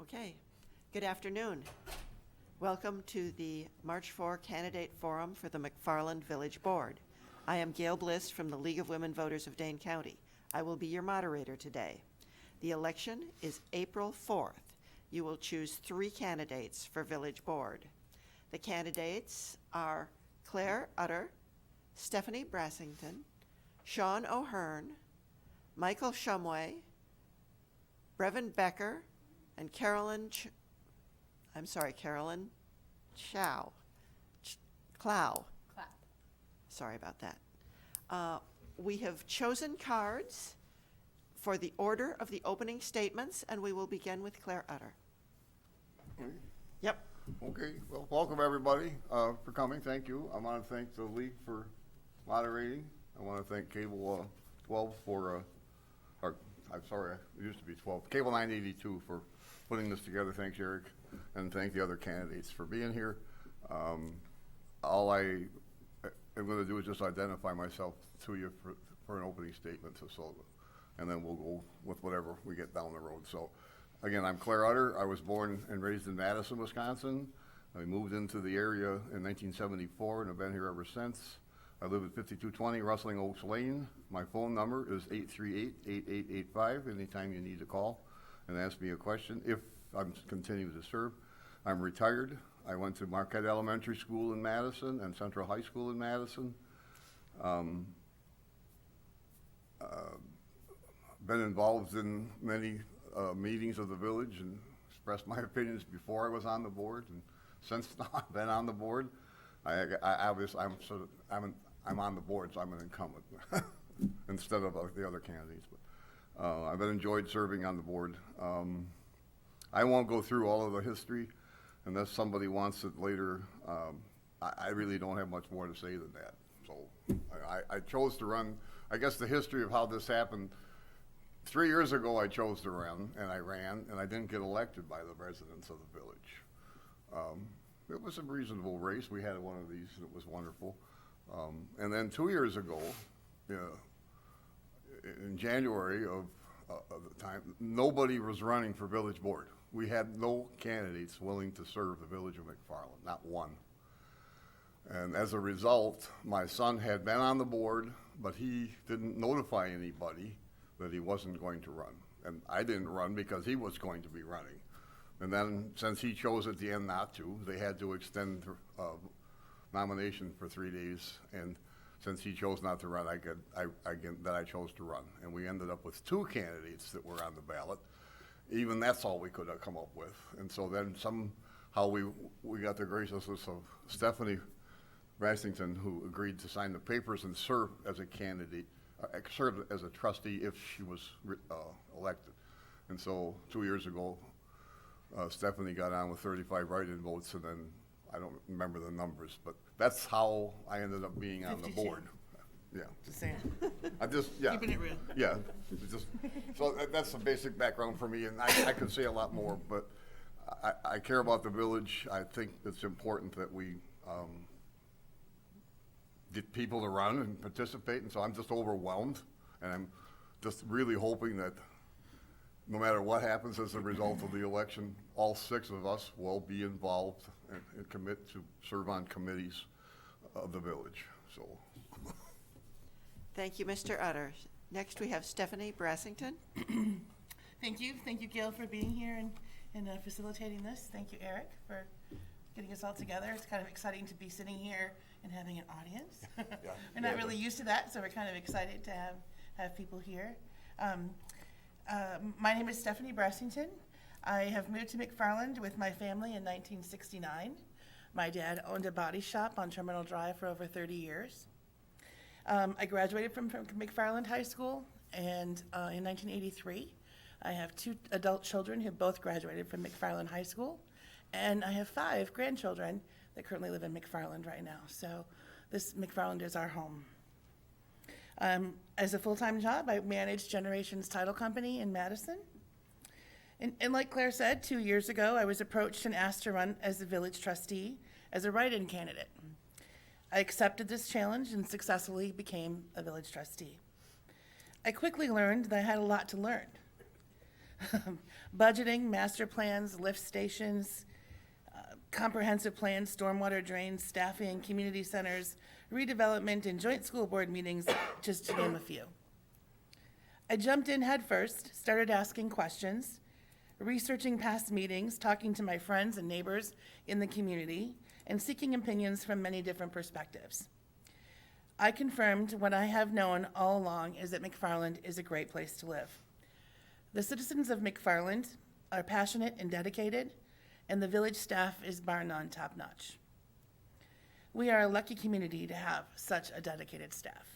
Okay, good afternoon. Welcome to the March 4 Candidate Forum for the McFarland Village Board. I am Gail Bliss from the League of Women Voters of Dane County. I will be your moderator today. The election is April 4th. You will choose 3 candidates for Village Board. The candidates are Claire Utter, Stephanie Brassington, Sean O'Hearn, Michael Shumway, Brevin Becker, and Carolyn Chow. Clow. Clap. Sorry about that. We have chosen cards for the order of the opening statements, and we will begin with Claire Utter. Yep. Okay, well, welcome everybody for coming. Thank you. I want to thank the League for moderating. I want to thank Cable 12 for, I'm sorry, it used to be 12, Cable 982 for putting this together. Thanks, Eric, and thank the other candidates for being here. All I am going to do is just identify myself to you for an opening statement, and then we'll go with whatever we get down the road. So, again, I'm Claire Utter. I was born and raised in Madison, Wisconsin. I moved into the area in 1974 and have been here ever since. I live at 5220 Rustling Oaks Lane. My phone number is 838-8885 anytime you need to call and ask me a question if I'm continuing to serve. I'm retired. I went to Marquette Elementary School in Madison and Central High School in Madison. Been involved in many meetings of the village and expressed my opinions before I was on the board, and since I've been on the board, I'm on the board, so I'm an incumbent instead of the other candidates. But I've enjoyed serving on the board. I won't go through all of the history unless somebody wants it later. I really don't have much more to say than that. So I chose to run. I guess the history of how this happened. 3 years ago, I chose to run, and I ran, and I didn't get elected by the residents of the village. It was a reasonable race. We had one of these, and it was wonderful. And then 2 years ago, in January of the time, nobody was running for village board. We had no candidates willing to serve the village of McFarland, not one. And as a result, my son had been on the board, but he didn't notify anybody that he wasn't going to run. And I didn't run because he was going to be running. And then since he chose at the end not to, they had to extend the nomination for 3 days. And since he chose not to run, I chose to run. And we ended up with 2 candidates that were on the ballot. Even that's all we could have come up with. And so then somehow we got the graciousness of Stephanie Brassington, who agreed to sign the papers and serve as a candidate, served as a trustee if she was elected. And so 2 years ago, Stephanie got on with 35 write-in votes, and then I don't remember the numbers, but that's how I ended up being on the board. Yeah. Just saying. Keeping it real. Yeah. So that's the basic background for me, and I could say a lot more, but I care about the village. I think it's important that we get people to run and participate, and so I'm just overwhelmed, and I'm just really hoping that no matter what happens as a result of the election, all 6 of us will be involved and commit to serve on committees of the village. So, Thank you, Mr. Utter. Next, we have Stephanie Brassington. Thank you, Gail, for being here and facilitating this. Thank you, Eric, for getting us all together. It's kind of exciting to be sitting here and having an audience. Yeah. We're not really used to that, so we're kind of excited to have people here. My name is Stephanie Brassington. I have moved to McFarland with my family in 1969. My dad owned a body shop on Terminal Drive for over 30 years. I graduated from McFarland High School, and in 1983, I have 2 adult children who both graduated from McFarland High School, and I have 5 grandchildren that currently live in McFarland right now. So this McFarland is our home. As a full-time job, I manage Generations Title Company in Madison. And like Claire said, 2 years ago, I was approached and asked to run as the village trustee as a write-in candidate. I accepted this challenge and successfully became a village trustee. I quickly learned that I had a lot to learn. budgeting, master plans, lift stations, comprehensive plans, stormwater drains, staffing, community centers, redevelopment, and joint school board meetings, just to name a few. I jumped in head first, started asking questions, researching past meetings, talking to my friends and neighbors in the community, and seeking opinions from many different perspectives. I confirmed what I have known all along is that McFarland is a great place to live. The citizens of McFarland are passionate and dedicated, and the village staff is bar none top-notch. We are a lucky community to have such a dedicated staff.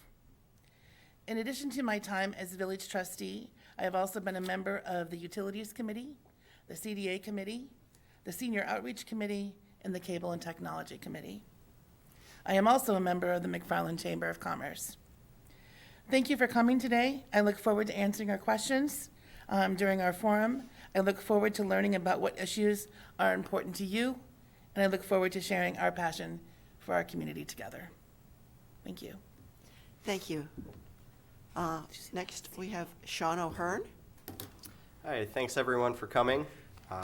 In addition to my time as village trustee, I have also been a member of the Utilities Committee, the CDA Committee, the Senior Outreach Committee, and the Cable and Technology Committee. I am also a member of the McFarland Chamber of Commerce. Thank you for coming today. I look forward to answering our questions during our forum. I look forward to learning about what issues are important to you, and I look forward to sharing our passion for our community together. Thank you. Thank you. Next, we have Sean O'Hearn. Hi, thanks everyone for coming.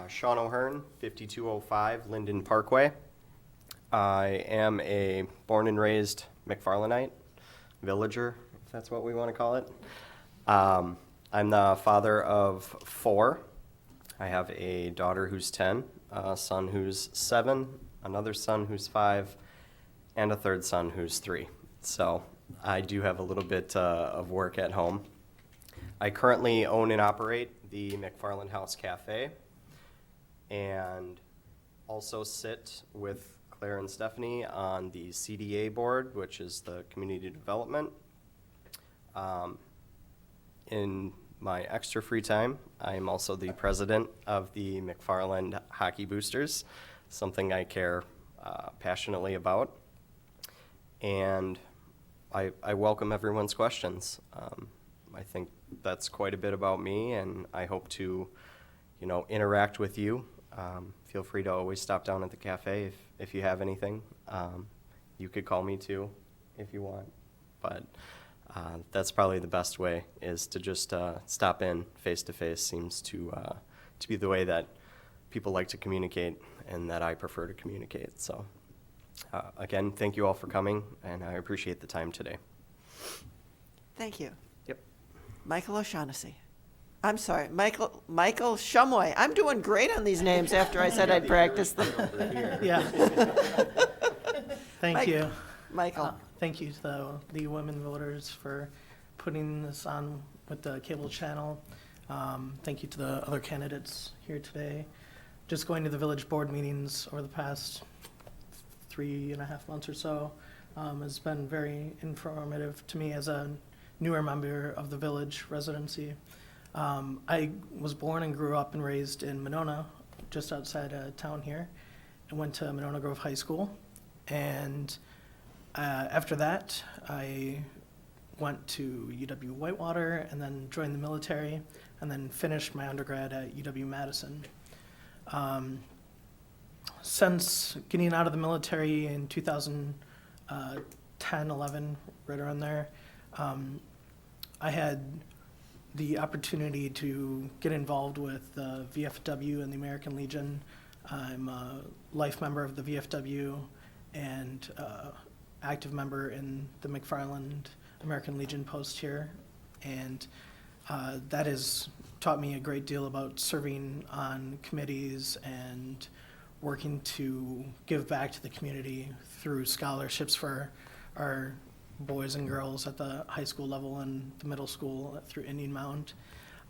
Sean O'Hearn, 5205 Linden Parkway. I am a born and raised McFarlandite, villager, if that's what we want to call it. I'm the father of 4. I have a daughter who's 10, a son who's 7, another son who's 5, and a third son who's 3. So I do have a little bit of work at home. I currently own and operate the McFarland House Cafe and also sit with Claire and Stephanie on the CDA board, which is the Community Development. In my extra free time, I am also the president of the McFarland Hockey Boosters, something I care passionately about. And I welcome everyone's questions. I think that's quite a bit about me, and I hope to, interact with you. Feel free to always stop down at the cafe if you have anything. You could call me too if you want, but that's probably the best way, is to just stop in face to face. Seems to be the way that people like to communicate and that I prefer to communicate. So again, thank you all for coming, and I appreciate the time today. Thank you. Yep. Michael O'Shaughnessy. I'm sorry, Michael Shumway. I'm doing great on these names after I said I'd practice them. Yeah. Thank Mike- you. Michael. Thank you to the women voters for putting this on with the cable channel. Thank you to the other candidates here today. Just going to the village board meetings over the past 3.5 months or so has been very informative to me as a newer member of the village residency. I was born and grew up and raised in Monona, just outside of town here, and went to Monona Grove High School. And after that, I went to UW Whitewater and then joined the military, and then finished my undergrad at UW-Madison. Since getting out of the military in 2010, 11, right around there, I had the opportunity to get involved with the VFW and the American Legion. I'm a life member of the VFW and active member in the McFarland American Legion post here. And that has taught me a great deal about serving on committees and working to give back to the community through scholarships for our boys and girls at the high school level and the middle school through Indian Mound.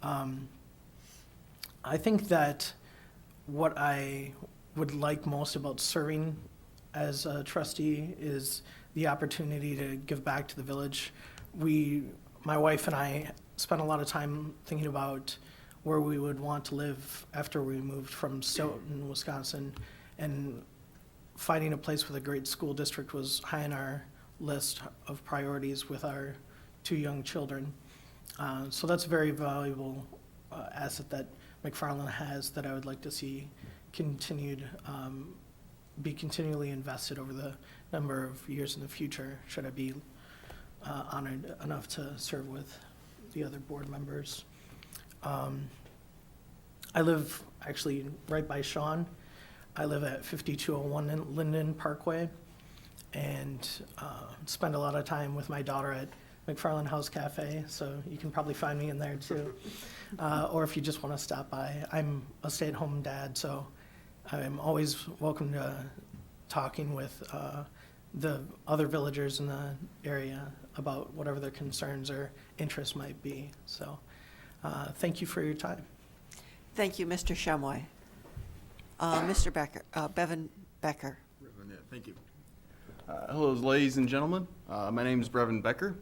I think that what I would like most about serving as a trustee is the opportunity to give back to the village. My wife and I spent a lot of time thinking about where we would want to live after we moved from Stoughton, Wisconsin, and finding a place with a great school district was high on our list of priorities with our 2 young children. So that's a very valuable asset that McFarland has that I would like to see be continually invested over the number of years in the future, should I be honored enough to serve with the other board members. I live actually right by Sean. I live at 5201 Linden Parkway, and spend a lot of time with my daughter at McFarland House Cafe, so you can probably find me in there too. Or if you just want to stop by. I'm a stay-at-home dad, so I'm always welcome to talking with the other villagers in the area about whatever their concerns or interests might be. So thank you for your time. Thank you, Mr. Shumway. Mr. Becker, Bevan Becker. Yeah, thank you. Hello, ladies and gentlemen. My name is Brevin Becker.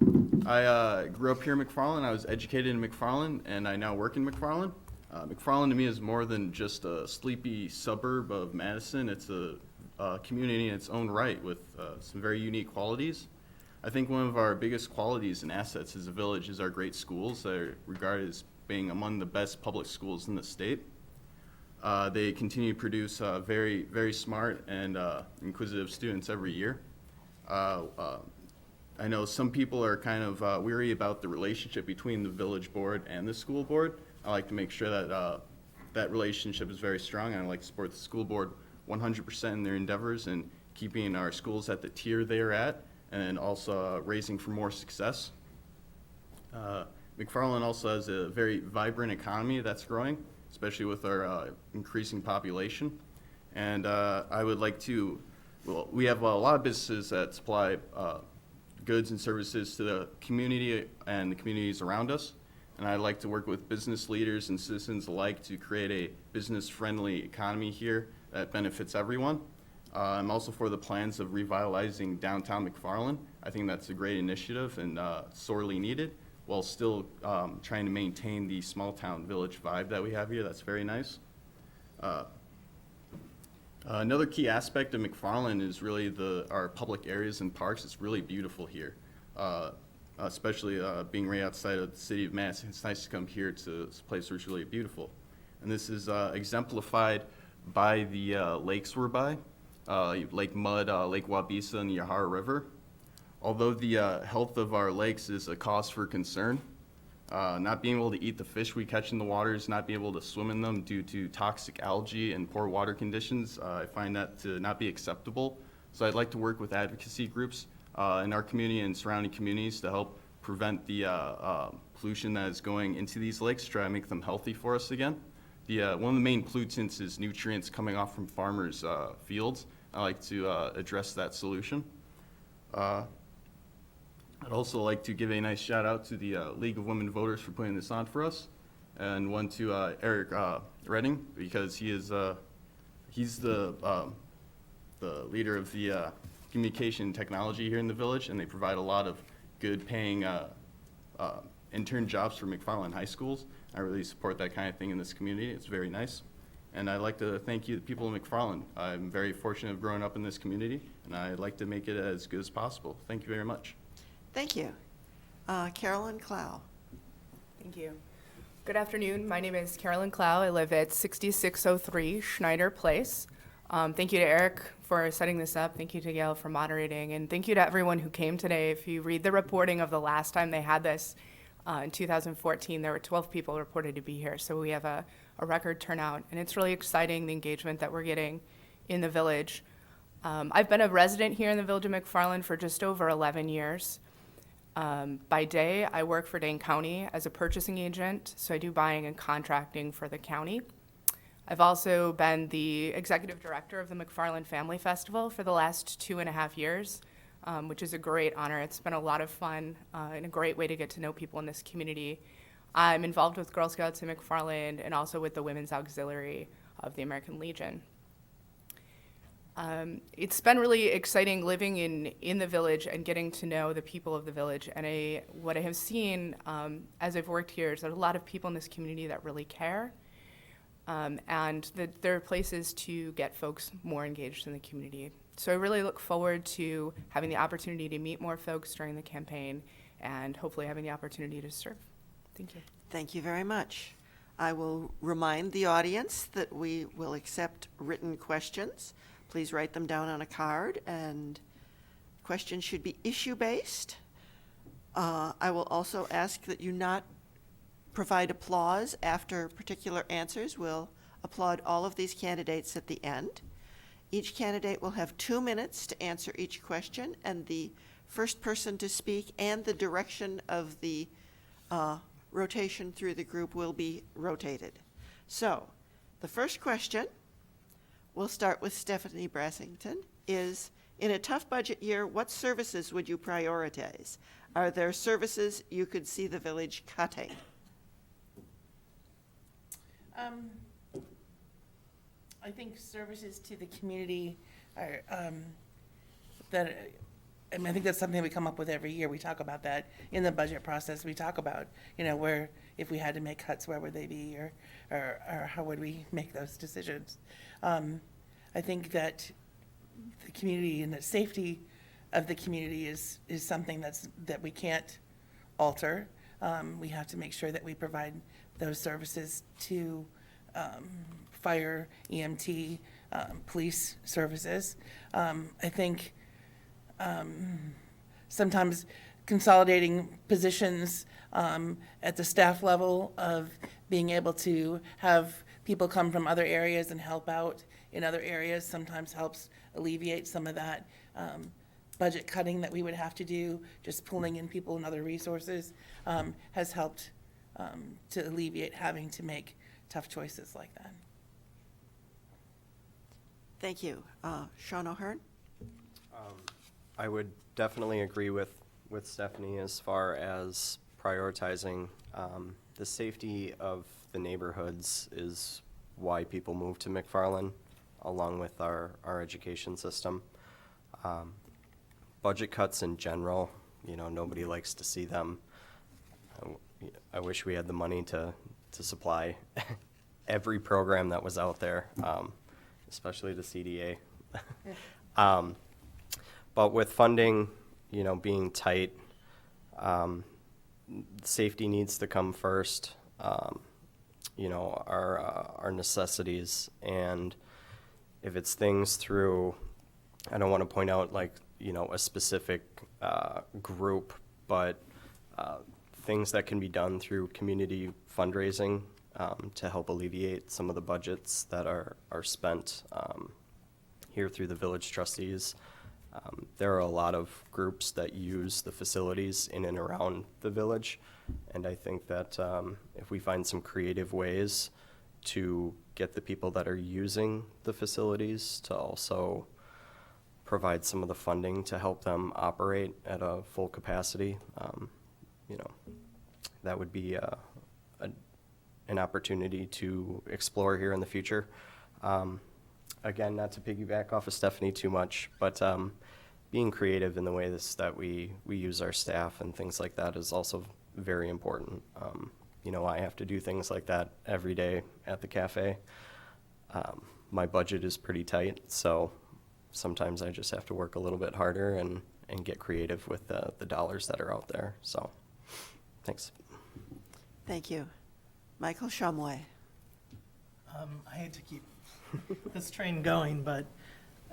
I grew up here in McFarland. I was educated in McFarland, and I now work in McFarland. McFarland to me is more than just a sleepy suburb of Madison. It's a community in its own right with some very unique qualities. I think one of our biggest qualities and assets as a village is our great schools that are regarded as being among the best public schools in the state. They continue to produce very, very smart and inquisitive students every year. I know some people are kind of weary about the relationship between the village board and the school board. I like to make sure that that relationship is very strong, and I like to support the school board 100% in their endeavors and keeping our schools at the tier they are at, and also raising for more success. McFarland also has a very vibrant economy that's growing, especially with our increasing population. And I would like to, well, we have a lot of businesses that supply goods and services to the community and the communities around us. And I'd like to work with business leaders and citizens alike to create a business-friendly economy here that benefits everyone. I'm also for the plans of revitalizing downtown McFarland. I think that's a great initiative and sorely needed, while still trying to maintain the small town village vibe that we have here. That's very nice. Another key aspect of McFarland is really our public areas and parks. It's really beautiful here, especially being right outside of the city of Madison. It's nice to come here to this place where it's really beautiful. And this is exemplified by the lakes we're by, Lake Mud, Lake Wabisa, and the Yahara River. Although the health of our lakes is a cause for concern, not being able to eat the fish we catch in the waters, not being able to swim in them due to toxic algae and poor water conditions, I find that to not be acceptable. So I'd like to work with advocacy groups in our community and surrounding communities to help prevent the pollution that is going into these lakes, try to make them healthy for us again. One of the main pollutants is nutrients coming off from farmers' fields. I like to address that solution. I'd also like to give a nice shout out to the League of Women Voters for putting this on for us, and one to Eric Redding, because he's the leader of the communication technology here in the village, and they provide a lot of good paying intern jobs for McFarland high schools. I really support that kind of thing in this community. It's very nice. And I'd like to thank you, the people of McFarland. I'm very fortunate of growing up in this community, and I'd like to make it as good as possible. Thank you very much. Thank you. Carolyn Clow. Thank you. Good afternoon. My name is Carolyn Clow. I live at 6603 Schneider Place. Thank you to Eric for setting this up. Thank you to Gail for moderating. And thank you to everyone who came today. If you read the reporting of the last time they had this in 2014, there were 12 people reported to be here. So we have a record turnout. And it's really exciting, the engagement that we're getting in the village. I've been a resident here in the village of McFarland for just over 11 years. By day, I work for Dane County as a purchasing agent, so I do buying and contracting for the county. I've also been the executive director of the McFarland Family Festival for the last 2.5 years, which is a great honor. It's been a lot of fun and a great way to get to know people in this community. I'm involved with Girl Scouts in McFarland and also with the Women's Auxiliary of the American Legion. It's been really exciting living in the village and getting to know the people of the village. And what I have seen as I've worked here is there's a lot of people in this community that really care, and that there are places to get folks more engaged in the community. So I really look forward to having the opportunity to meet more folks during the campaign and hopefully having the opportunity to serve. Thank you. Thank you very much. I will remind the audience that we will accept written questions. Please write them down on a card, and questions should be issue-based. I will also ask that you not provide applause after particular answers. We'll applaud all of these candidates at the end. Each candidate will have 2 minutes to answer each question, and the first person to speak and the direction of the rotation through the group will be rotated. So, the first question, we'll start with Stephanie Brassington, is, in a tough budget year, what services would you prioritize? Are there services you could see the village cutting? I think services to the community are, that, I mean, I think that's something we come up with every year. We talk about that in the budget process. We talk about, you know, where, if we had to make cuts, where would they be, or how would we make those decisions? I think that the community and the safety of the community is something that we can't alter. We have to make sure that we provide those services to fire, EMT, police services. I think sometimes consolidating positions at the staff level, of being able to have people come from other areas and help out in other areas, sometimes helps alleviate some of that budget cutting that we would have to do. Just pulling in people and other resources has helped to alleviate having to make tough choices like that. Thank you. Sean O'Hearn? I would definitely agree with Stephanie as far as prioritizing. The safety of the neighborhoods is why people move to McFarland, along with our education system. Budget cuts in general, you know, nobody likes to see them. I wish we had the money to supply every program that was out there, especially the CDA. But with funding, you know, being tight, safety needs to come first. You know, our necessities, and if it's things through, I don't want to point out, like, you know, a specific group, but things that can be done through community fundraising to help alleviate some of the budgets that are spent here through the village trustees. There are a lot of groups that use the facilities in and around the village, and I think that if we find some creative ways to get the people that are using the facilities to also provide some of the funding to help them operate at a full capacity, you know, that would be an opportunity to explore here in the future. Again, not to piggyback off of Stephanie too much, but being creative in the way that we use our staff and things like that is also very important. You know, I have to do things like that every day at the cafe. My budget is pretty tight, so sometimes I just have to work a little bit harder and get creative with the dollars that are out there. So, thanks. Thank you. Michael Shumway? I hate to keep this train going, but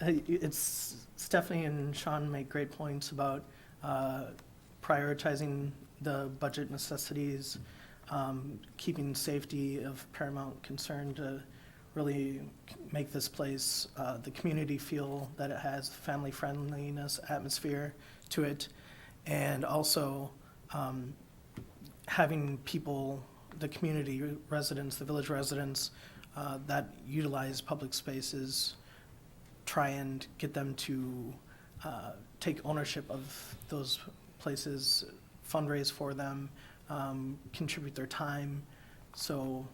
it's Stephanie and Sean make great points about prioritizing the budget necessities, keeping safety of paramount concern to really make this place, the community feel that it has family friendliness atmosphere to it, and also having people, the community residents, the village residents that utilize public spaces, try and get them to take ownership of those places, fundraise for them, contribute their time. So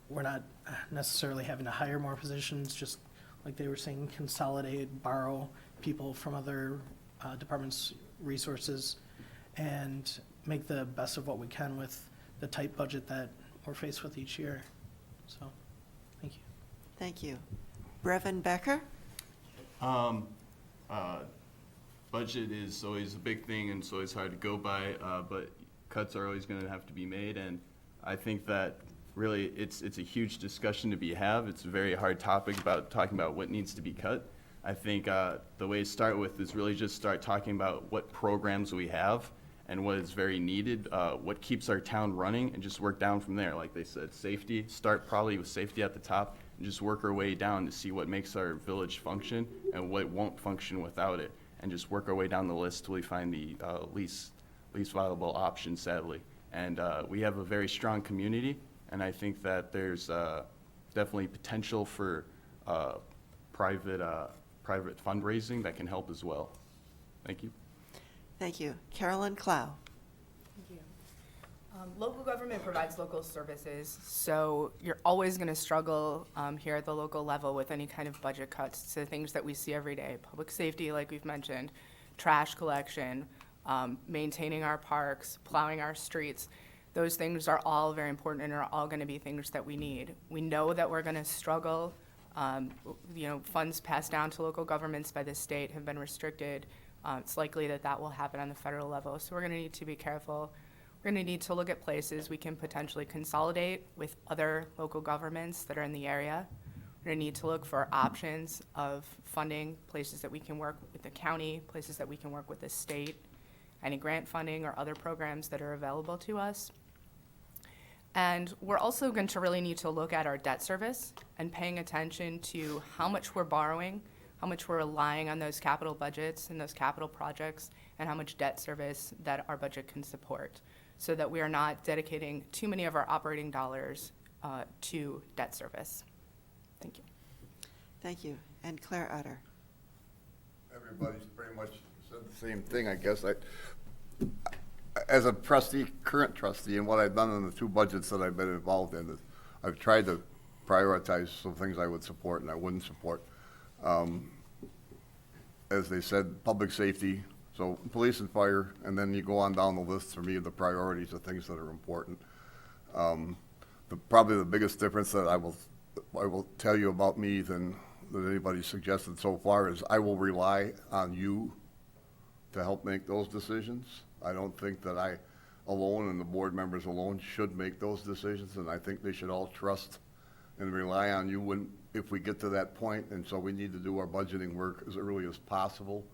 we're not necessarily having to hire more positions, just like they were saying, consolidate, borrow people from other departments' resources, and make the best of what we can with the tight budget that we're faced with each year. So, thank you. Thank you. Brevin Becker? Budget is always a big thing, and it's always hard to go by, but cuts are always going to have to be made, and I think that really it's a huge discussion to have. It's a very hard topic about talking about what needs to be cut. I think the way to start with is really just start talking about what programs we have and what is very needed, what keeps our town running, and just work down from there. Like they said, safety, start probably with safety at the top, and just work our way down to see what makes our village function and what won't function without it, and just work our way down the list till we find the least viable option, sadly. And we have a very strong community, and I think that there's definitely potential for private fundraising that can help as well. Thank you. Thank you. Carolyn Clow. Thank you. Local government provides local services, so you're always going to struggle here at the local level with any kind of budget cuts to things that we see every day. Public safety, like we've mentioned, trash collection, maintaining our parks, plowing our streets. Those things are all very important and are all going to be things that we need. We know that we're going to struggle. Funds passed down to local governments by the state have been restricted. It's likely that that will happen on the federal level. So we're going to need to be careful. We're going to need to look at places we can potentially consolidate with other local governments that are in the area. We're going to need to look for options of funding, places that we can work with the county, places that we can work with the state, any grant funding or other programs that are available to us. And we're also going to really need to look at our debt service and paying attention to how much we're borrowing, how much we're relying on those capital budgets and those capital projects, and how much debt service that our budget can support, so that we are not dedicating too many of our operating dollars to debt service. Thank you. Thank you. And Claire Utter. Everybody's pretty much said the same thing, I guess. As a trustee, current trustee, and what I've done in the two budgets that I've been involved in, is I've tried to prioritize some things I would support and I wouldn't support. As they said, public safety, so police and fire, and then you go on down the list for me of the priorities of things that are important. Probably the biggest difference that I will tell you about me than that anybody suggested so far is I will rely on you to help make those decisions. I don't think that I alone and the board members alone should make those decisions, and I think they should all trust and rely on you if we get to that point. And so we need to do our budgeting work as early as possible,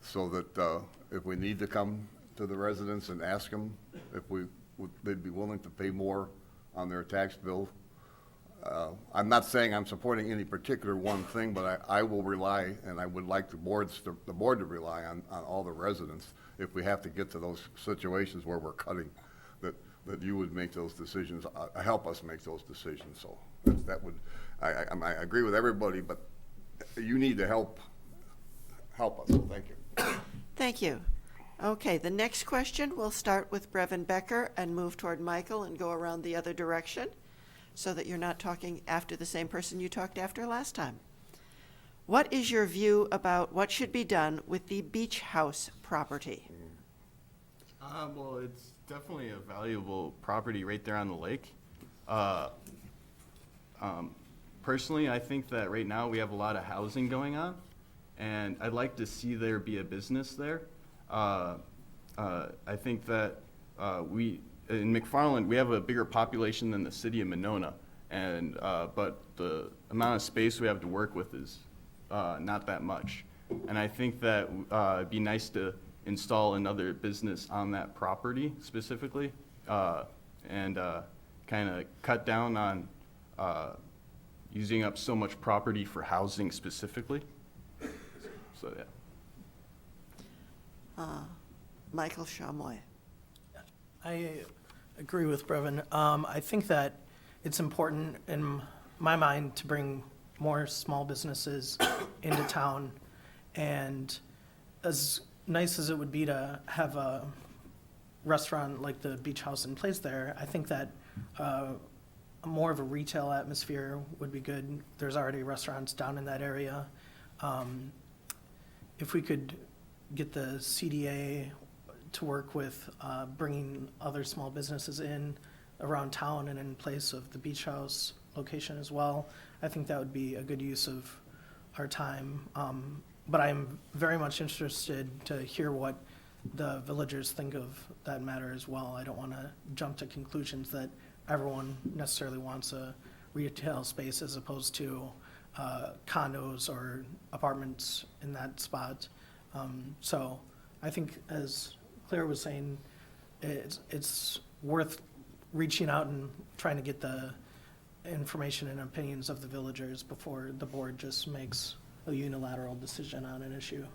so that if we need to come to the residents and ask them if they'd be willing to pay more on their tax bill. I'm not saying I'm supporting any particular one thing, but I will rely, and I would like the board to rely on all the residents if we have to get to those situations where we're cutting, that you would make those decisions, help us make those decisions. So that would, I agree with everybody, but you need to help us. So thank you. Thank you. Okay, the next question, we'll start with Brevin Becker and move toward Michael and go around the other direction, so that you're not talking after the same person you talked after last time. What is your view about what should be done with the beach house property? Well, it's definitely a valuable property right there on the lake. Personally, I think that right now we have a lot of housing going on, and I'd like to see there be a business there. I think that in McFarland, we have a bigger population than the city of Monona, and but the amount of space we have to work with is not that much. And I think that it'd be nice to install another business on that property specifically, and kind of cut down on using up so much property for housing specifically. So yeah. Michael Chamoy. I agree with Brevin. I think that it's important in my mind to bring more small businesses into town. And as nice as it would be to have a restaurant like the Beach House in place there, I think that more of a retail atmosphere would be good. There's already restaurants down in that area. If we could get the CDA to work with bringing other small businesses in around town and in place of the Beach House location as well, I think that would be a good use of our time. But I'm very much interested to hear what the villagers think of that matter as well. I don't want to jump to conclusions that everyone necessarily wants a retail space as opposed to condos or apartments in that spot. So I think as Claire was saying, it's worth reaching out and trying to get the information and opinions of the villagers before the board just makes a unilateral decision on an issue.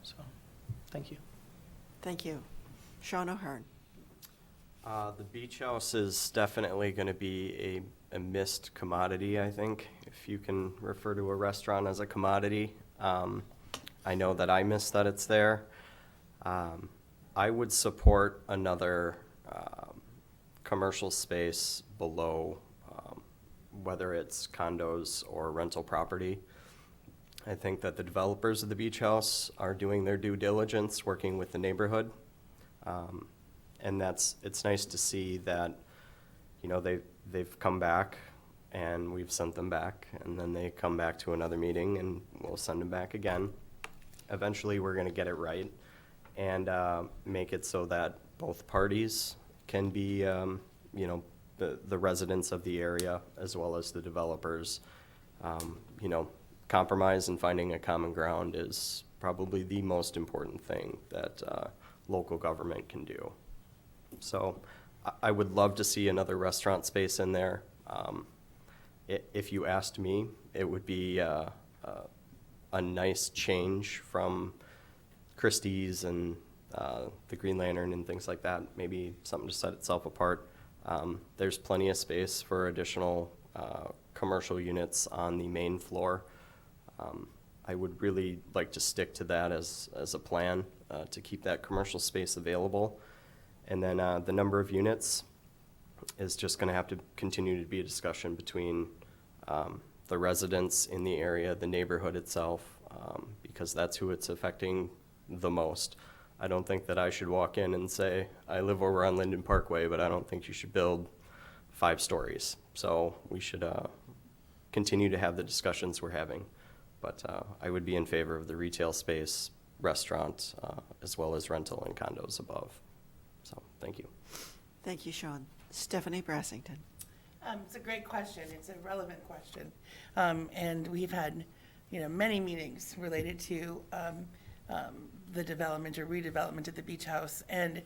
So, thank you. Thank you. Sean O'Hearn. The beach house is definitely going to be a missed commodity, I think, if you can refer to a restaurant as a commodity. I know that I miss that it's there. I would support another commercial space below, whether it's condos or rental property. I think that the developers of the beach house are doing their due diligence, working with the neighborhood. And it's nice to see that, you know, they've come back and we've sent them back, and then they come back to another meeting and we'll send them back again. Eventually, we're gonna get it right and make it so that both parties can be, you know, the residents of the area as well as the developers, you know, compromise and finding a common ground is probably the most important thing that local government can do. So I would love to see another restaurant space in there. If you asked me, it would be a nice change from Christie's and the Green Lantern and things like that. Maybe something to set itself apart. There's plenty of space for additional commercial units on the main floor. I would really like to stick to that as a plan to keep that commercial space available. And then the number of units is just going to have to continue to be a discussion between the residents in the area, the neighborhood itself, because that's who it's affecting the most. I don't think that I should walk in and say, I live over on Linden Parkway, but I don't think you should build 5 stories. So we should continue to have the discussions we're having. But I would be in favor of the retail space, restaurant, as well as rental and condos above. So, thank you. Thank you, Sean. Stephanie Brassington. It's a great question. It's a relevant question. And we've had, you know, many meetings related to the development or redevelopment of the beach house. And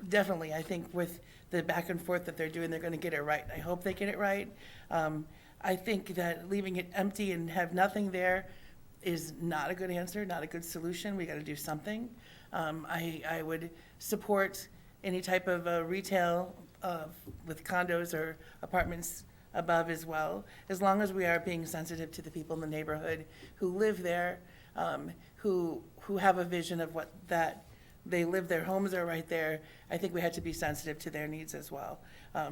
definitely, I think with the back and forth that they're doing, they're going to get it right. I hope they get it right. I think that leaving it empty and have nothing there is not a good answer, not a good solution. We got to do something. I would support any type of retail with condos or apartments above as well, as long as we are being sensitive to the people in the neighborhood who live there, who have a vision of what that they live, their homes are right there. I think we had to be sensitive to their needs as well.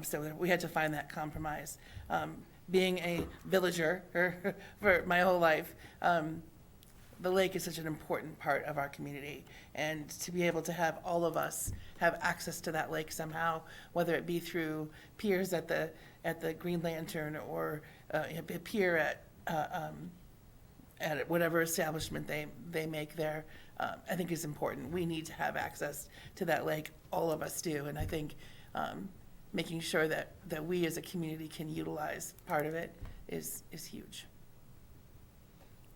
So we had to find that compromise. Being a villager for my whole life, the lake is such an important part of our community, and to be able to have all of us have access to that lake somehow, whether it be through piers at the Green Lantern or a pier at whatever establishment they make there, I think is important. We need to have access to that lake. All of us do, and I think making sure that we as a community can utilize part of it is huge.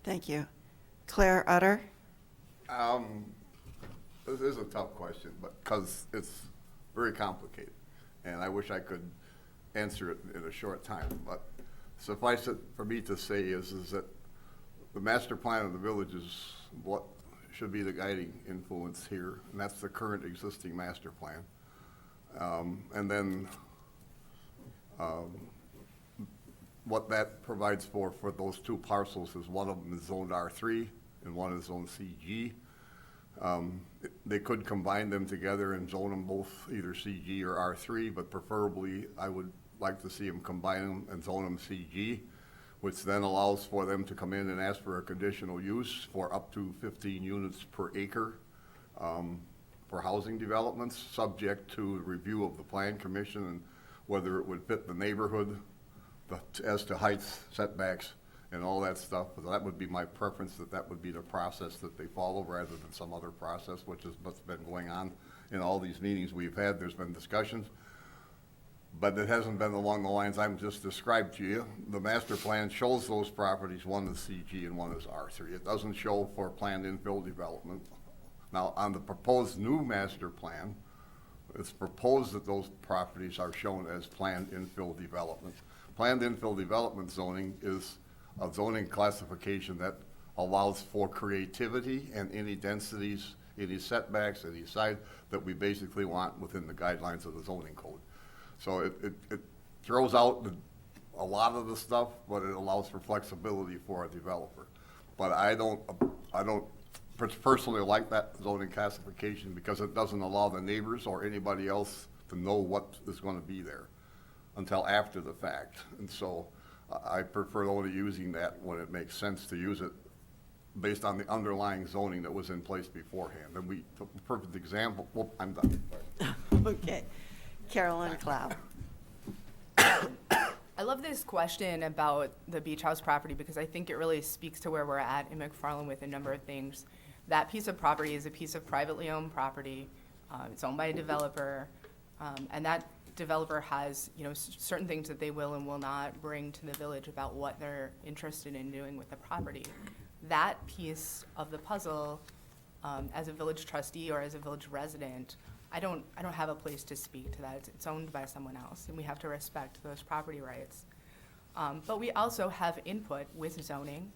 Thank you. Claire Utter. This is a tough question, but because it's very complicated, and I wish I could answer it in a short time. But suffice it for me to say is that the master plan of the village is what should be the guiding influence here, and that's the current existing master plan. And then what that provides for those 2 parcels is one of them is zoned R3 and one is zoned CG. They could combine them together and zone them both either CG or R3, but preferably I would like to see them combine them and zone them CG, which then allows for them to come in and ask for a conditional use for up to 15 units per acre for housing developments, subject to review of the Plan Commission and whether it would fit the neighborhood as to heights, setbacks, and all that stuff. But that would be my preference, that would be the process that they follow rather than some other process, which is what's been going on in all these meetings we've had. There's been discussions, but it hasn't been along the lines I'm just described to you. The master plan shows those properties, one is CG and one is R3. It doesn't show for planned infill development, Now, on the proposed new master plan, it's proposed that those properties are shown as planned infill development. Planned infill development zoning is a zoning classification that allows for creativity and any densities, any setbacks, any side that we basically want within the guidelines of the zoning code. So it throws out a lot of the stuff, but it allows for flexibility for a developer. But I don't personally like that zoning classification because it doesn't allow the neighbors or anybody else to know what is going to be there until after the fact. And so I prefer only using that when it makes sense to use it based on the underlying zoning that was in place beforehand. And the perfect example, well, I'm done. Okay. Carolyn Clow. I love this question about the beach house property because I think it really speaks to where we're at in McFarland with a number of things. That piece of property is a piece of privately owned property. It's owned by a developer, and that developer has, certain things that they will and will not bring to the village about what they're interested in doing with the property. That piece of the puzzle, as a village trustee or as a village resident, I don't have a place to speak to that. It's owned by someone else, and we have to respect those property rights. But we also have input with zoning,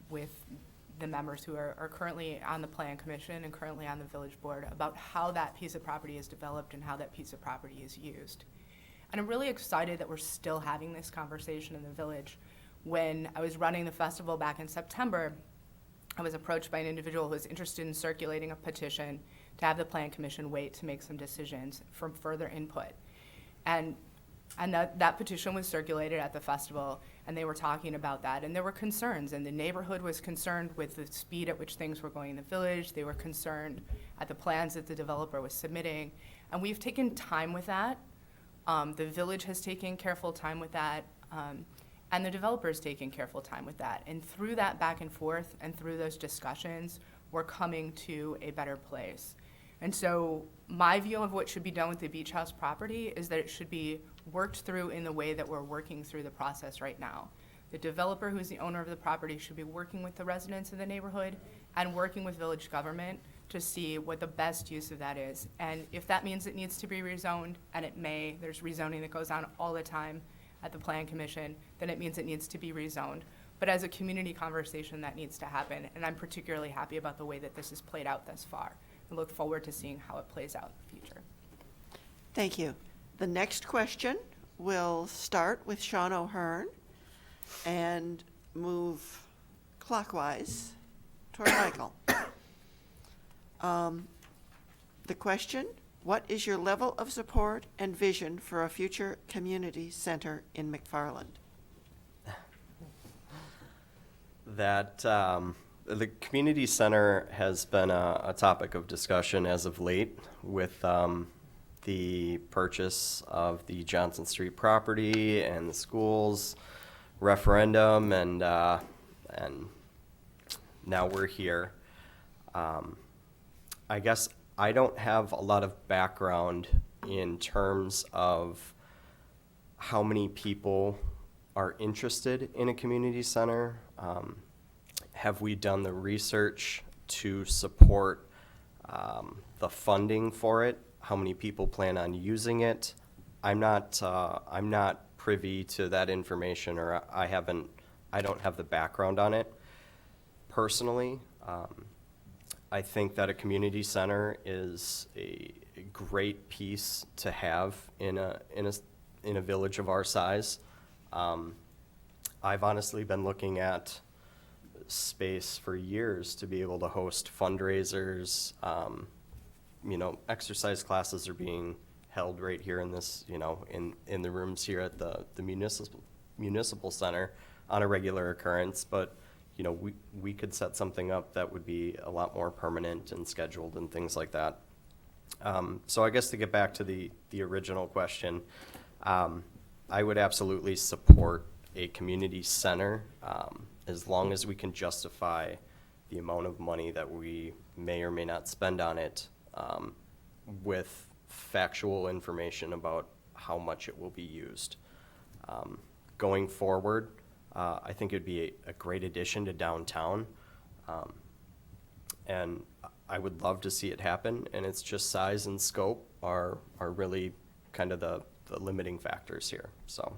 with the members who are currently on the plan commission and currently on the village board about how that piece of property is developed and how that piece of property is used. And I'm really excited that we're still having this conversation in the village. When I was running the festival back in September, I was approached by an individual who was interested in circulating a petition to have the plan commission wait to make some decisions for further input. And that petition was circulated at the festival, and they were talking about that, and there were concerns, and the neighborhood was concerned with the speed at which things were going in the village. They were concerned at the plans that the developer was submitting, and we've taken time with that. The village has taken careful time with that, and the developer's taken careful time with that. And through that back and forth and through those discussions, we're coming to a better place. And so my view of what should be done with the beach house property is that it should be worked through in the way that we're working through the process right now. The developer, who's the owner of the property, should be working with the residents of the neighborhood and working with village government to see what the best use of that is. And if that means it needs to be rezoned, and it may, there's rezoning that goes on all the time at the plan commission, then it means it needs to be rezoned. But as a community conversation, that needs to happen, and I'm particularly happy about the way that this has played out thus far. I look forward to seeing how it plays out in the future. Thank you. The next question will start with Sean O'Hearn and move clockwise toward Michael. The question, what is your level of support and vision for a future community center in McFarland? The community center has been a topic of discussion as of late with the purchase of the Johnson Street property and the schools referendum, and now we're here. I guess I don't have a lot of background in terms of how many people are interested in a community center. Have we done the research to support the funding for it? How many people plan on using it? I'm not privy to that information, or I don't have the background on it. Personally, I think that a community center is a great piece to have in a village of our size. I've honestly been looking at space for years to be able to host fundraisers. Exercise classes are being held right here in this, in the rooms here at the municipal center on a regular occurrence. But, we could set something up that would be a lot more permanent and scheduled and things like that. So I guess to get back to the original question, I would absolutely support a community center as long as we can justify the amount of money that we may or may not spend on it with factual information about how much it will be used. Going forward, I think it'd be a great addition to downtown. And I would love to see it happen, and it's just size and scope are really kind of the limiting factors here, so.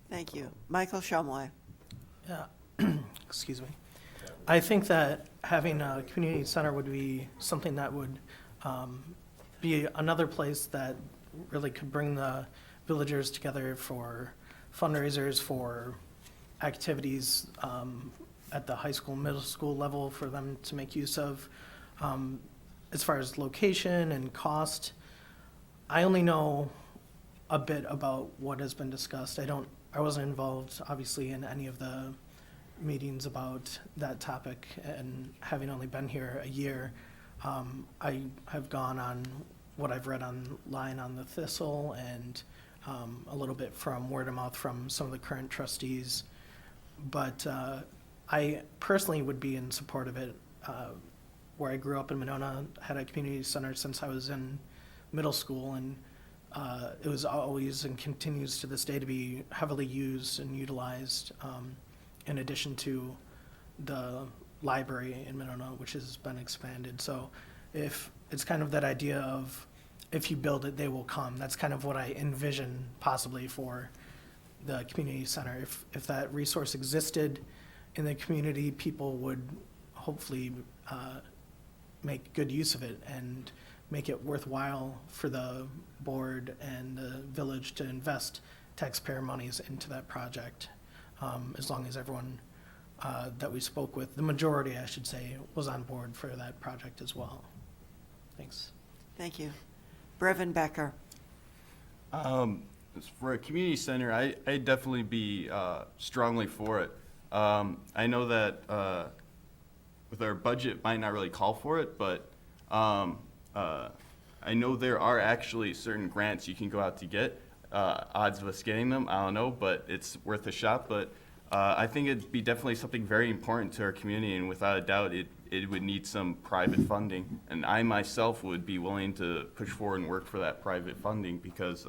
Thank you. Michael Shumway. Yeah, excuse me. I think that having a community center would be something that would be another place that really could bring the villagers together for fundraisers, for activities at the high school, middle school level for them to make use of. As far as location and cost, I only know a bit about what has been discussed. I wasn't involved, obviously, in any of the meetings about that topic, and having only been here a year, I have gone on what I've read online on the Thistle and a little bit from word of mouth from some of the current trustees. But I personally would be in support of it. Where I grew up in Monona, had a community center since I was in middle school, and it was always and continues to this day to be heavily used and utilized, in addition to the library in Monona, which has been expanded. So if it's kind of that idea of if you build it, they will come. That's kind of what I envision possibly for the community center. If that resource existed in the community, people would hopefully make good use of it and make it worthwhile for the board and the village to invest taxpayer monies into that project. As long as everyone that we spoke with, the majority, I should say, was on board for that project as well. Thanks. Thank you. Brevin Becker. For a community center, I'd definitely be strongly for it. I know that with our budget might not really call for it, but I know there are actually certain grants you can go out to get. Odds of us getting them, I don't know, but it's worth a shot. But I think it'd be definitely something very important to our community, and without a doubt, it would need some private funding. And I myself would be willing to push forward and work for that private funding because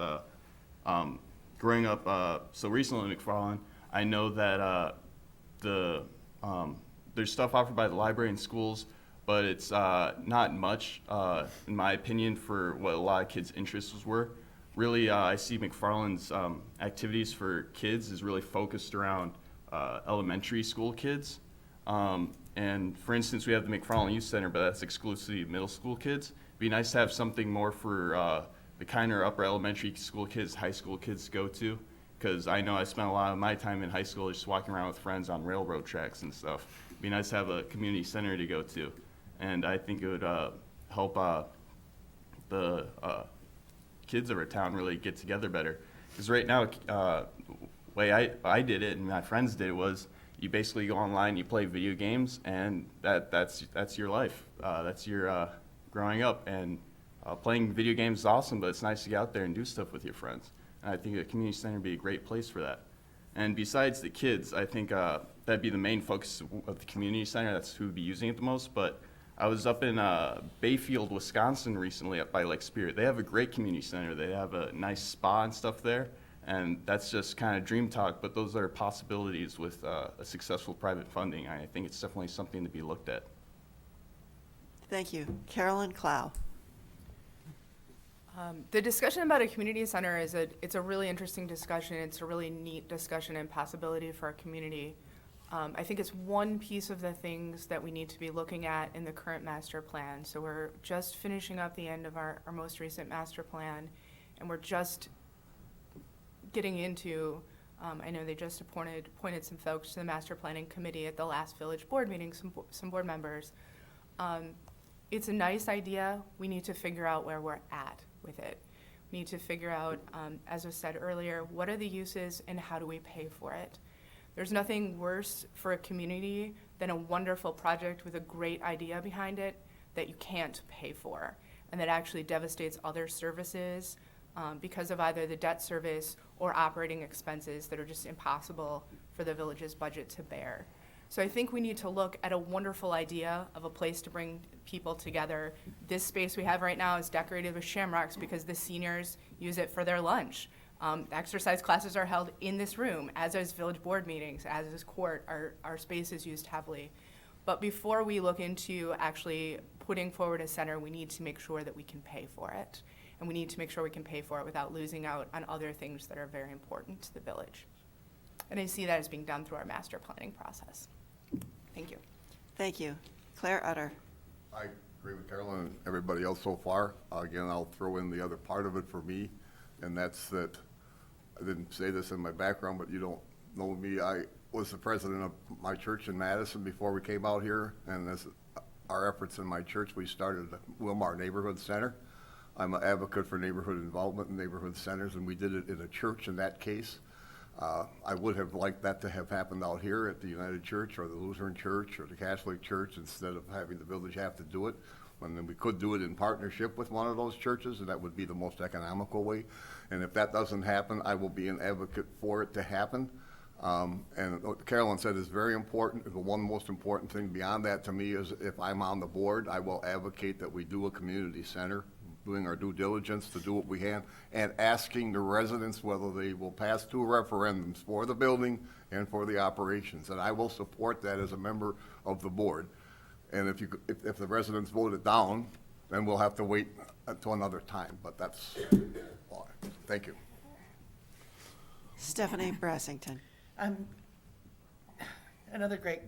growing up so recently in McFarland, I know that there's stuff offered by the library and schools, but it's not much, in my opinion, for what a lot of kids' interests were. Really, I see McFarland's activities for kids is really focused around elementary school kids. And for instance, we have the McFarland Youth Center, but that's exclusively middle school kids. It'd be nice to have something more for the kind of upper elementary school kids, high school kids go to. Because I know I spent a lot of my time in high school just walking around with friends on railroad tracks and stuff. It'd be nice to have a community center to go to. And I think it would help the kids of our town really get together better. Because right now, the way I did it and my friends did it was you basically go online, you play video games, and that's your life. That's your growing up. And playing video games is awesome, but it's nice to get out there and do stuff with your friends. And I think a community center would be a great place for that. And besides the kids, I think that'd be the main focus of the community center. That's who would be using it the most. But I was up in Bayfield, Wisconsin recently up by Lake Spirit. They have a great community center. They have a nice spa and stuff there. And that's just kind of dream talk, but those are possibilities with a successful private funding. I think it's definitely something to be looked at. Thank you. Carolyn Clow. The discussion about a community center it's a really interesting discussion. It's a really neat discussion and possibility for our community. I think it's one piece of the things that we need to be looking at in the current master plan. So we're just finishing up the end of our most recent master plan, and we're just getting into, I know they just appointed some folks to the master planning committee at the last village board meeting, some board members. It's a nice idea. We need to figure out where we're at with it. We need to figure out, as was said earlier, what are the uses and how do we pay for it? There's nothing worse for a community than a wonderful project with a great idea behind it that you can't pay for, and that actually devastates other services because of either the debt service or operating expenses that are just impossible for the village's budget to bear. So I think we need to look at a wonderful idea of a place to bring people together. This space we have right now is decorated with shamrocks because the seniors use it for their lunch. Exercise classes are held in this room, as is village board meetings, as is court. Our space is used heavily. But before we look into actually putting forward a center, we need to make sure that we can pay for it. And we need to make sure we can pay for it without losing out on other things that are very important to the village. And I see that as being done through our master planning process. Thank you. Thank you. Claire Utter. I agree with Carolyn and everybody else so far. Again, I'll throw in the other part of it for me, and that's that, I didn't say this in my background, but you don't know me. I was the president of my church in Madison before we came out here, and as our efforts in my church, we started the Wilmar Neighborhood Center. I'm an advocate for neighborhood involvement in neighborhood centers, and we did it in a church in that case. I would have liked that to have happened out here at the United Church or the Lutheran Church or the Catholic Church instead of having the village have to do it. When then we could do it in partnership with one of those churches, and that would be the most economical way. And if that doesn't happen, I will be an advocate for it to happen. And what Carolyn said is very important. The one most important thing beyond that to me is if I'm on the board, I will advocate that we do a community center, doing our due diligence to do what we can, and asking the residents whether they will pass two referendums for the building and for the operations. And I will support that as a member of the board. And if the residents vote it down, then we'll have to wait until another time. But that's all. Thank you. Stephanie Brassington. Another great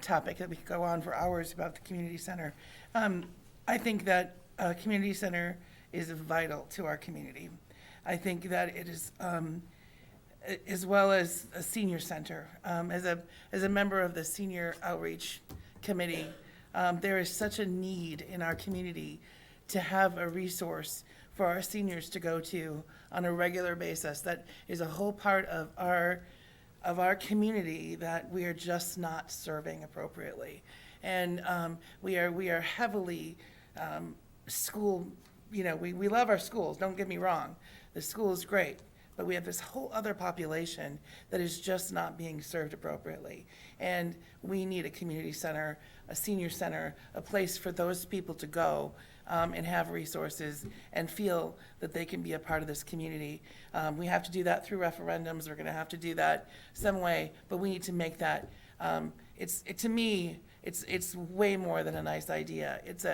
topic that we could go on for hours about the community center. I think that a community center is vital to our community. I think that it is, as well as a senior center. As a member of the senior outreach committee, there is such a need in our community to have a resource for our seniors to go to on a regular basis. That is a whole part of our community that we are just not serving appropriately. And we are heavily school, we love our schools, don't get me wrong. The school is great, but we have this whole other population that is just not being served appropriately. And we need a community center, a senior center, a place for those people to go and have resources and feel that they can be a part of this community. We have to do that through referendums. We're gonna have to do that some way, but we need to make that, to me, it's way more than a nice idea. It's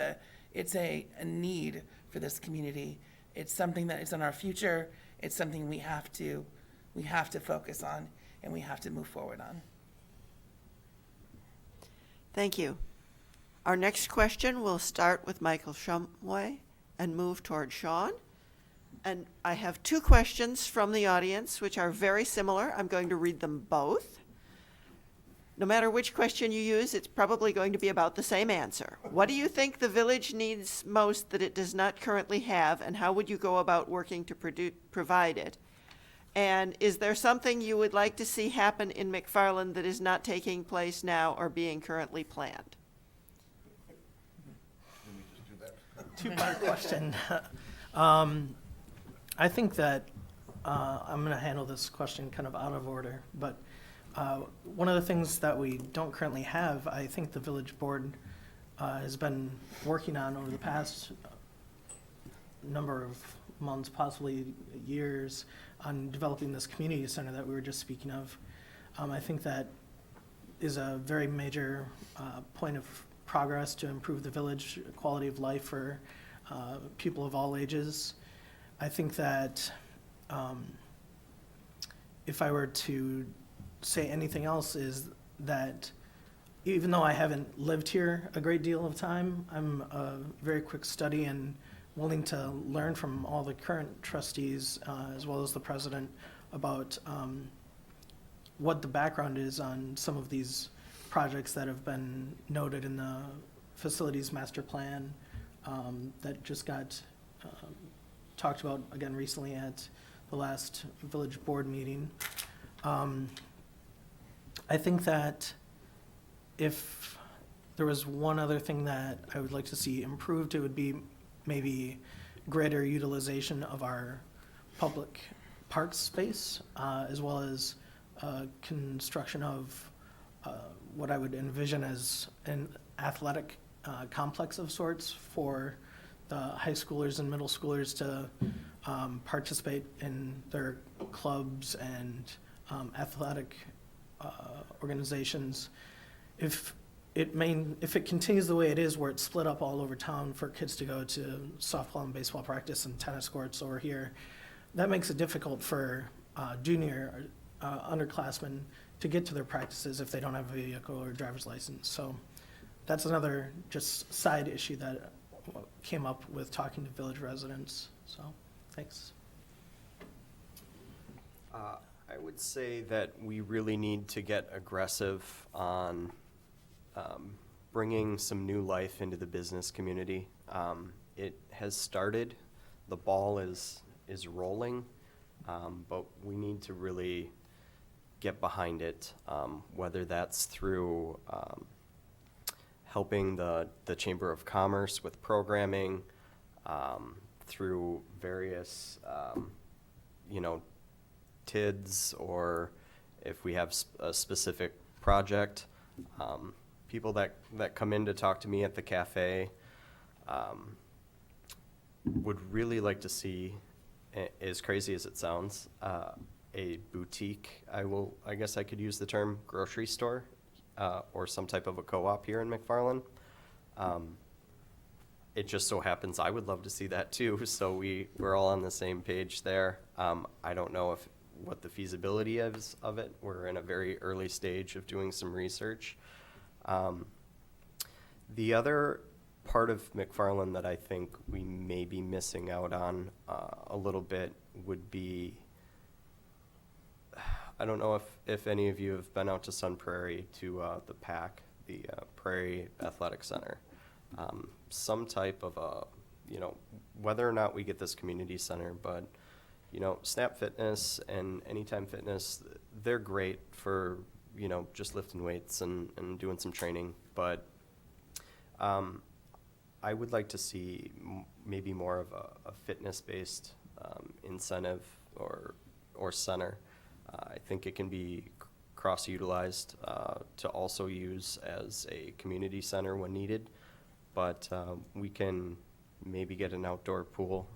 a need for this community. It's something that is in our future. It's something we have to focus on and we have to move forward on. Thank you. Our next question will start with Michael Shumway and move toward Sean. And I have two questions from the audience, which are very similar. I'm going to read them both. No matter which question you use, it's probably going to be about the same answer. What do you think the village needs most that it does not currently have, and how would you go about working to provide it? And is there something you would like to see happen in McFarland that is not taking place now or being currently planned? Two-part question. I think that I'm going to handle this question kind of out of order, but one of the things that we don't currently have, I think the village board has been working on over the past number of months, possibly years, on developing this community center that we were just speaking of. I think that is a very major point of progress to improve the village quality of life for people of all ages. I think that if I were to say anything else is that even though I haven't lived here a great deal of time, I'm a very quick study and willing to learn from all the current trustees as well as the president about what the background is on some of these projects that have been noted in the facilities master plan that just got talked about again recently at the last village board meeting. I think that if there was one other thing that I would like to see improved, it would be maybe greater utilization of our public parks space, as well as construction of what I would envision as an athletic complex of sorts for the high schoolers and middle schoolers to participate in their clubs and athletic organizations. If if it continues the way it is, where it's split up all over town for kids to go to softball and baseball practice and tennis courts over here, that makes it difficult for junior underclassmen to get to their practices if they don't have a vehicle or driver's license. So that's another just side issue that came up with talking to village residents. So, thanks. I would say that we really need to get aggressive on bringing some new life into the business community. It has started, the ball is rolling, but we need to really get behind it, whether that's through helping the Chamber of Commerce with programming, through various, TIDs, or if we have a specific project. People that come in to talk to me at the cafe would really like to see, as crazy as it sounds, a boutique, I guess I could use the term grocery store, or some type of a co-op here in McFarland. It just so happens I would love to see that too, so we're all on the same page there. I don't know what the feasibility is of it. We're in a very early stage of doing some research. The other part of McFarland that I think we may be missing out on a little bit would be, I don't know if any of you have been out to Sun Prairie to the PAC, the Prairie Athletic Center. Some type of whether or not we get this community center, but Snap Fitness and Anytime Fitness, they're great for, just lifting weights and doing some training. But I would like to see maybe more of a fitness-based incentive or center. I think it can be cross-utilized to also use as a community center when needed. But we can maybe get an outdoor pool,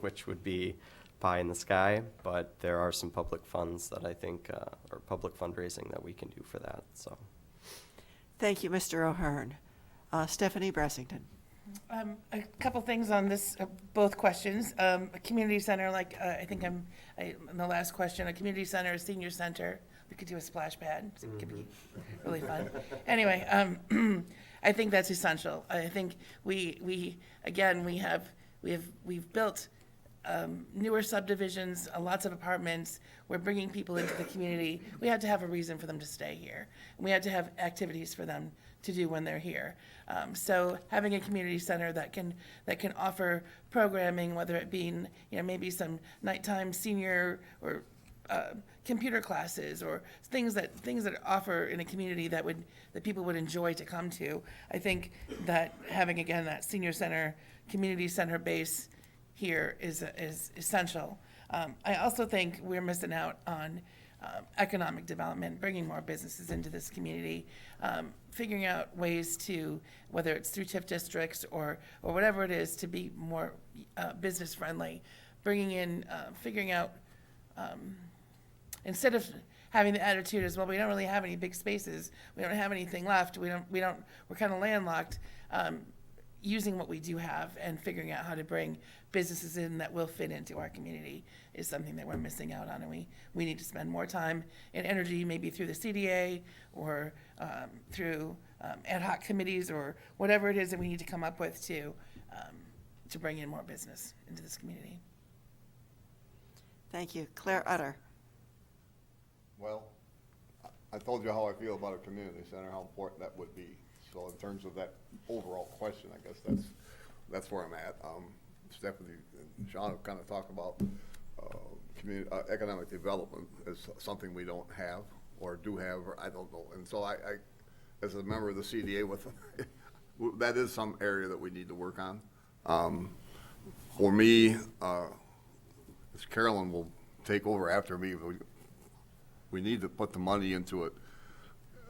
which would be pie in the sky, but there are some public funds that I think, or public fundraising that we can do for that, so. Thank you, Mr. O'Hearn. Stephanie Bressington. A couple things on this, both questions. A community center, like I think in the last question, a community center, a senior center. We could do a splash pad. So it could be really fun. Anyway, I think that's essential. I think we've built newer subdivisions, lots of apartments. We're bringing people into the community. We had to have a reason for them to stay here. And we had to have activities for them to do when they're here. So having a community center that can offer programming, whether it be maybe some nighttime senior or computer classes or things that offer in a community that people would enjoy to come to. I think that having again that senior center, community center base here is essential. I also think we're missing out on economic development, bringing more businesses into this community, figuring out ways to, whether it's through TIF districts or whatever it is, to be more business friendly, bringing in, figuring out, instead of having the attitude as, well, we don't really have any big spaces, we don't have anything left, we're kind of landlocked, using what we do have and figuring out how to bring businesses in that will fit into our community is something that we're missing out on, and we need to spend more time and energy, maybe through the CDA or through ad hoc committees or whatever it is that we need to come up with to bring in more business into this community. Thank you. Claire Utter. Well, I told you how I feel about a community center, how important that would be. So in terms of that overall question, I guess that's where I'm at. Stephanie and Sean have kind of talked about economic development as something we don't have or do have, or I don't know. And so I as a member of the CDA, that is some area that we need to work on. For me, as Carolyn will take over after me, we need to put the money into it.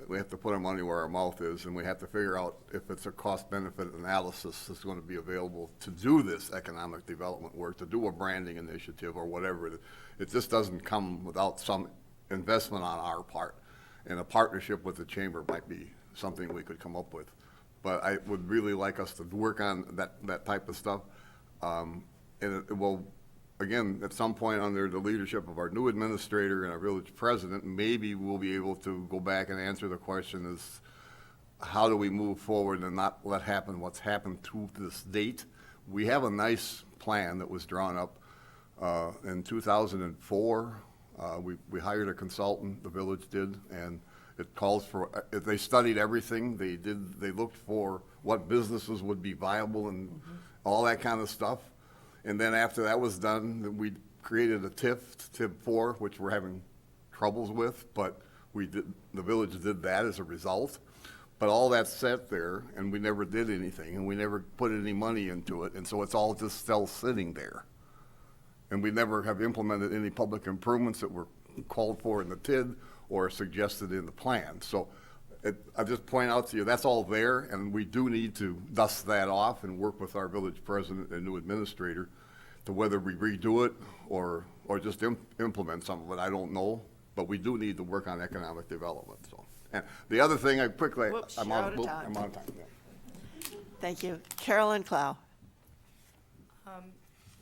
We have to put our money where our mouth is, and we have to figure out if it's a cost-benefit analysis that's going to be available to do this economic development work, to do a branding initiative or whatever. It just doesn't come without some investment on our part. And a partnership with the chamber might be something we could come up with. But I would really like us to work on that type of stuff. And it will, again, at some point under the leadership of our new administrator and our village president, maybe we'll be able to go back and answer the question is, how do we move forward and not let happen what's happened to this date? We have a nice plan that was drawn up in 2004. We hired a consultant, the village did, and it calls for, they studied everything. They looked for what businesses would be viable and all that kind of stuff. And then after that was done, we created a TIB 4, which we're having troubles with, but the village did that as a result. But all that sat there, and we never did anything, and we never put any money into it, and so it's all just still sitting there. And we never have implemented any public improvements that were called for in the TID or suggested in the plan. So I just point out to you, that's all there, and we do need to dust that off and work with our village president and new administrator to whether we redo it or just implement some of it, I don't know. But we do need to work on economic development, so. And the other thing, Whoops, I'm you're out out of of time. time. Yeah. Thank you. Carolyn Clow.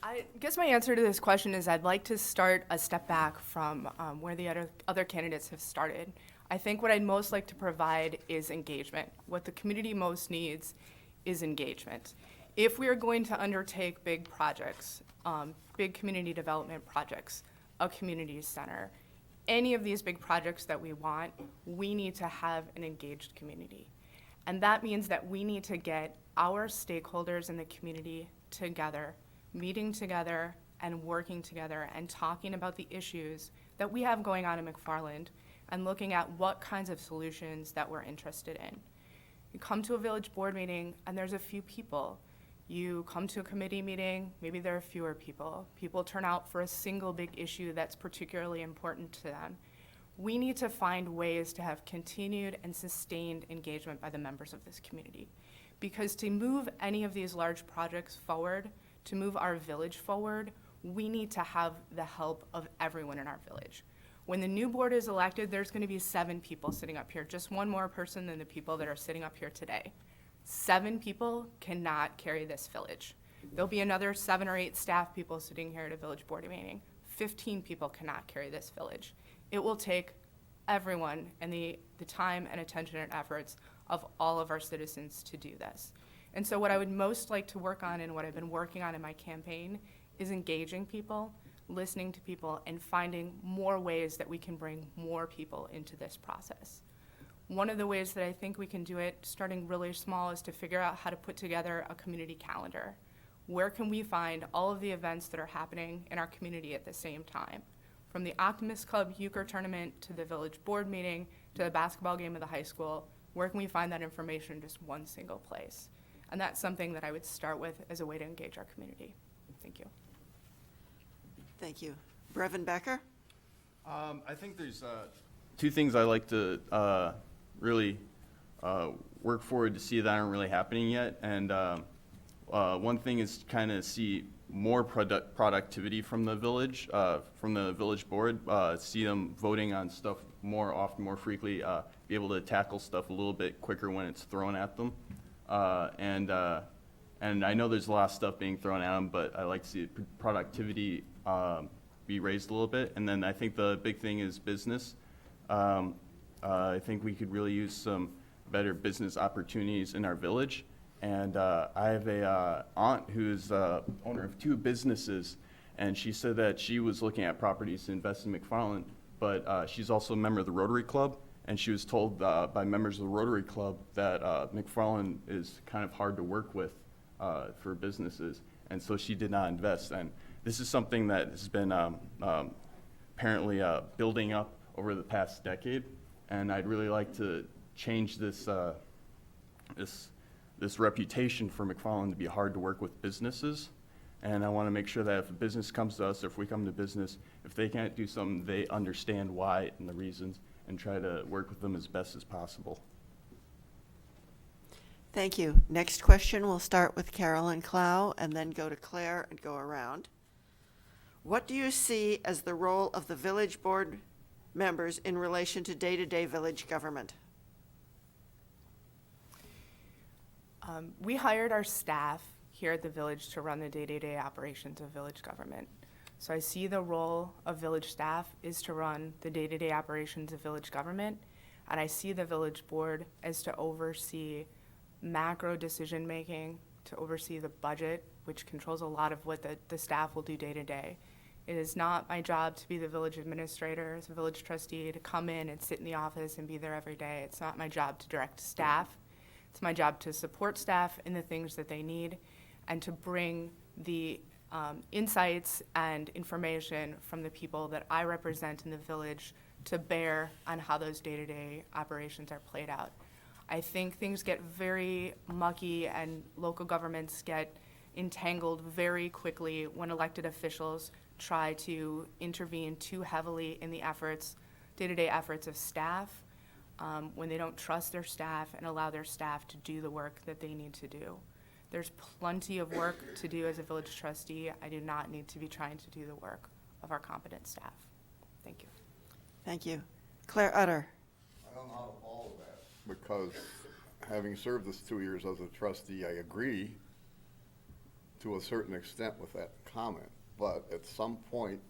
I guess my answer to this question is I'd like to start a step back from where the other candidates have started. I think what I'd most like to provide is engagement. What the community most needs is engagement. If we are going to undertake big projects, big community development projects, a community center, any of these big projects that we want, we need to have an engaged community. And that means that we need to get our stakeholders in the community together, meeting together and working together and talking about the issues that we have going on in McFarland and looking at what kinds of solutions that we're interested in. You come to a village board meeting and there's a few people. You come to a committee meeting, maybe there are fewer people. People turn out for a single big issue that's particularly important to them. We need to find ways to have continued and sustained engagement by the members of this community. Because to move any of these large projects forward, to move our village forward, we need to have the help of everyone in our village. When the new board is elected, there's going to be 7 people sitting up here, just one more person than the people that are sitting up here today. 7 people cannot carry this village. There'll be another 7 or 8 staff people sitting here at a village board meeting. 15 people cannot carry this village. It will take everyone and the time and attention and efforts of all of our citizens to do this. And so what I would most like to work on and what I've been working on in my campaign is engaging people, listening to people, and finding more ways that we can bring more people into this process. One of the ways that I think we can do it, starting really small, is to figure out how to put together a community calendar. Where can we find all of the events that are happening in our community at the same time? From the Optimist Club euchre tournament to the village board meeting to the basketball game of the high school, where can we find that information in just one single place? And that's something that I would start with as a way to engage our community. Thank you. Thank you. Brevin Becker? I think there's 2 things I like to really work forward to see that aren't really happening yet. And one thing is kind of see more productivity from the village board, see them voting on stuff more often, more frequently, be able to tackle stuff a little bit quicker when it's thrown at them. And I know there's a lot of stuff being thrown at them, but I like to see productivity be raised a little bit. And then I think the big thing is business. I think we could really use some better business opportunities in our village. And I have a aunt who's owner of 2 businesses, and she said that she was looking at properties to invest in McFarland, but she's also a member of the Rotary Club, and she was told by members of the Rotary Club that McFarland is kind of hard to work with for businesses, and so she did not invest. And this is something that has been apparently building up over the past decade, and I'd really like to change this this reputation for McFarland to be hard to work with businesses. And I want to make sure that if a business comes to us, or if we come to business, if they can't do something, they understand why and the reasons, and try to work with them as best as possible. Thank you. Next question, we'll start with Carolyn Clow and then go to Claire and go around. What do you see as the role of the village board members in relation to day-to-day village government? We hired our staff here at the village to run the day-to-day operations of village government. So I see the role of village staff is to run the day-to-day operations of village government, and I see the village board as to oversee macro decision-making, to oversee the budget, which controls a lot of what the staff will do day-to-day. It is not my job to be the village administrator, as a village trustee, to come in and sit in the office and be there every day. It's not my job to direct staff. It's my job to support staff in the things that they need and to bring the insights and information from the people that I represent in the village to bear on how those day-to-day operations are played out. I think things get very mucky and local governments get entangled very quickly when elected officials try to intervene too heavily in the efforts, day-to-day efforts of staff, when they don't trust their staff and allow their staff to do the work that they need to do. There's plenty of work to do as a village trustee. I do not need to be trying to do the work of our competent staff. Thank you. Thank you. Claire Utter. I don't know how to follow that, because having served this 2 years as a trustee, I agree to a certain extent with that comment. But at some point,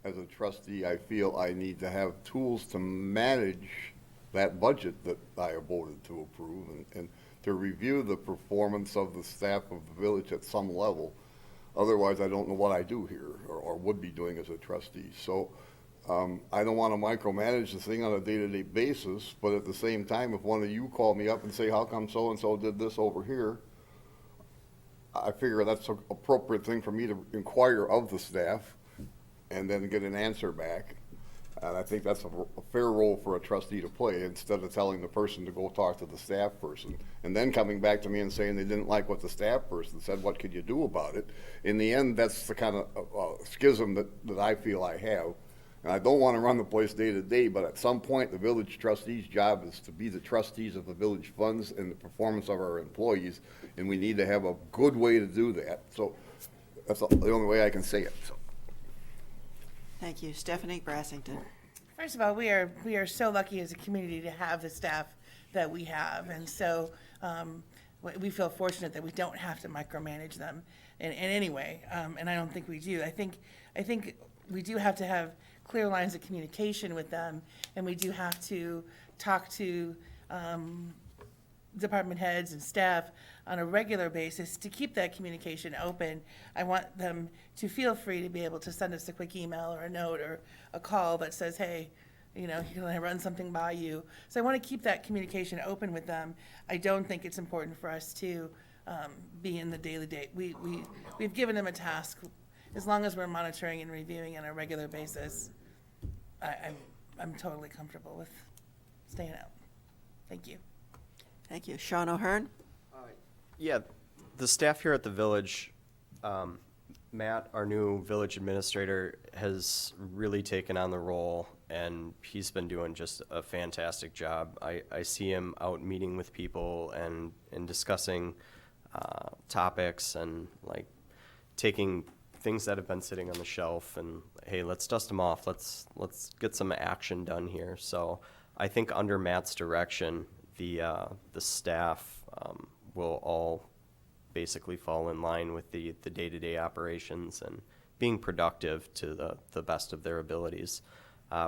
as a trustee, I feel I need to have tools to manage that budget that I have voted to approve and to review the performance of the staff of the village at some level. Otherwise, I don't know what I do here or would be doing as a trustee. So I don't want to micromanage the thing on a day-to-day basis, but at the same time, if one of you call me up and say, how come so-and-so did this over here, I figure that's an appropriate thing for me to inquire of the staff and then get an answer back. And I think that's a fair role for a trustee to play, instead of telling the person to go talk to the staff person and then coming back to me and saying they didn't like what the staff person said. What could you do about it? In the end, that's the kind of schism that I feel I have. And I don't want to run the place day to day, but at some point, the village trustee's job is to be the trustees of the village funds and the performance of our employees, and we need to have a good way to do that. So that's the only way I can say it. So. Thank you. Stephanie Brassington. First of all, we are so lucky as a community to have the staff that we have, and so we feel fortunate that we don't have to micromanage them in any way, and I don't think we do. I think we do have to have clear lines of communication with them, and we do have to talk to department heads and staff on a regular basis to keep that communication open. I want them to feel free to be able to send us a quick email or a note or a call that says, hey, you know, can I run something by you? So I want to keep that communication open with them. I don't think it's important for us to be in the daily day. We've given them a task. As long as we're monitoring and reviewing on a regular basis, I'm totally comfortable with staying out. Thank you. Thank you. Sean O'Hearn. Yeah, the staff here at the village, Matt, our new village administrator, has really taken on the role, and he's been doing just a fantastic job. I see him out meeting with people and discussing topics and like taking things that have been sitting on the shelf and, hey, let's dust them off. Let's get some action done here. So I think under Matt's direction, the staff will all basically fall in line with the day-to-day operations and being productive to the best of their abilities.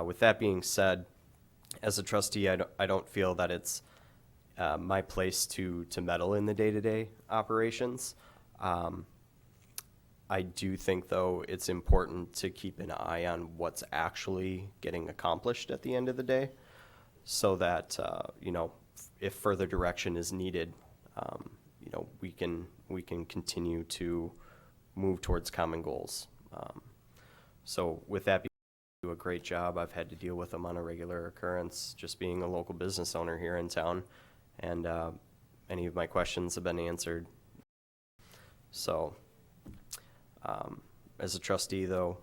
With that being said, as a trustee, I don't feel that it's my place to meddle in the day-to-day operations. I do think, though, it's important to keep an eye on what's actually getting accomplished at the end of the day, so that if further direction is needed, we can continue to move towards common goals. So with that, do a great job. I've had to deal with them on a regular occurrence, just being a local business owner here in town, and any of my questions have been answered. So as a trustee, though,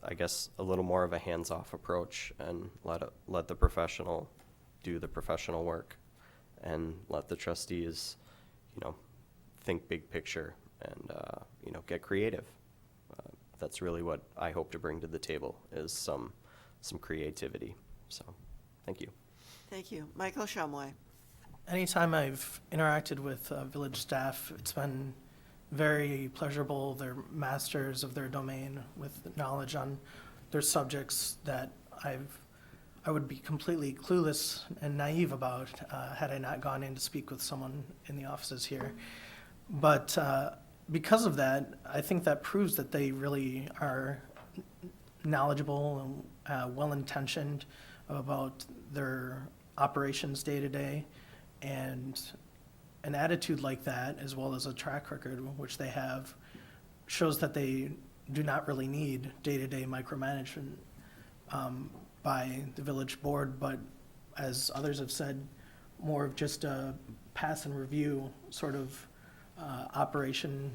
I guess a little more of a hands-off approach and let the professional do the professional work, and let the trustees, think big picture and get creative. That's really what I hope to bring to the table, is some some creativity. So, thank you. Thank you. Michael Shumway. Anytime I've interacted with village staff, it's been very pleasurable. They're masters of their domain with knowledge on their subjects that I would be completely clueless and naive about had I not gone in to speak with someone in the offices here. But because of that, I think that proves that they really are knowledgeable and well-intentioned about their operations day to day. And an attitude like that, as well as a track record, which they have, shows that they do not really need day-to-day micromanagement by the village board, but as others have said, more of just a pass and review sort of operation,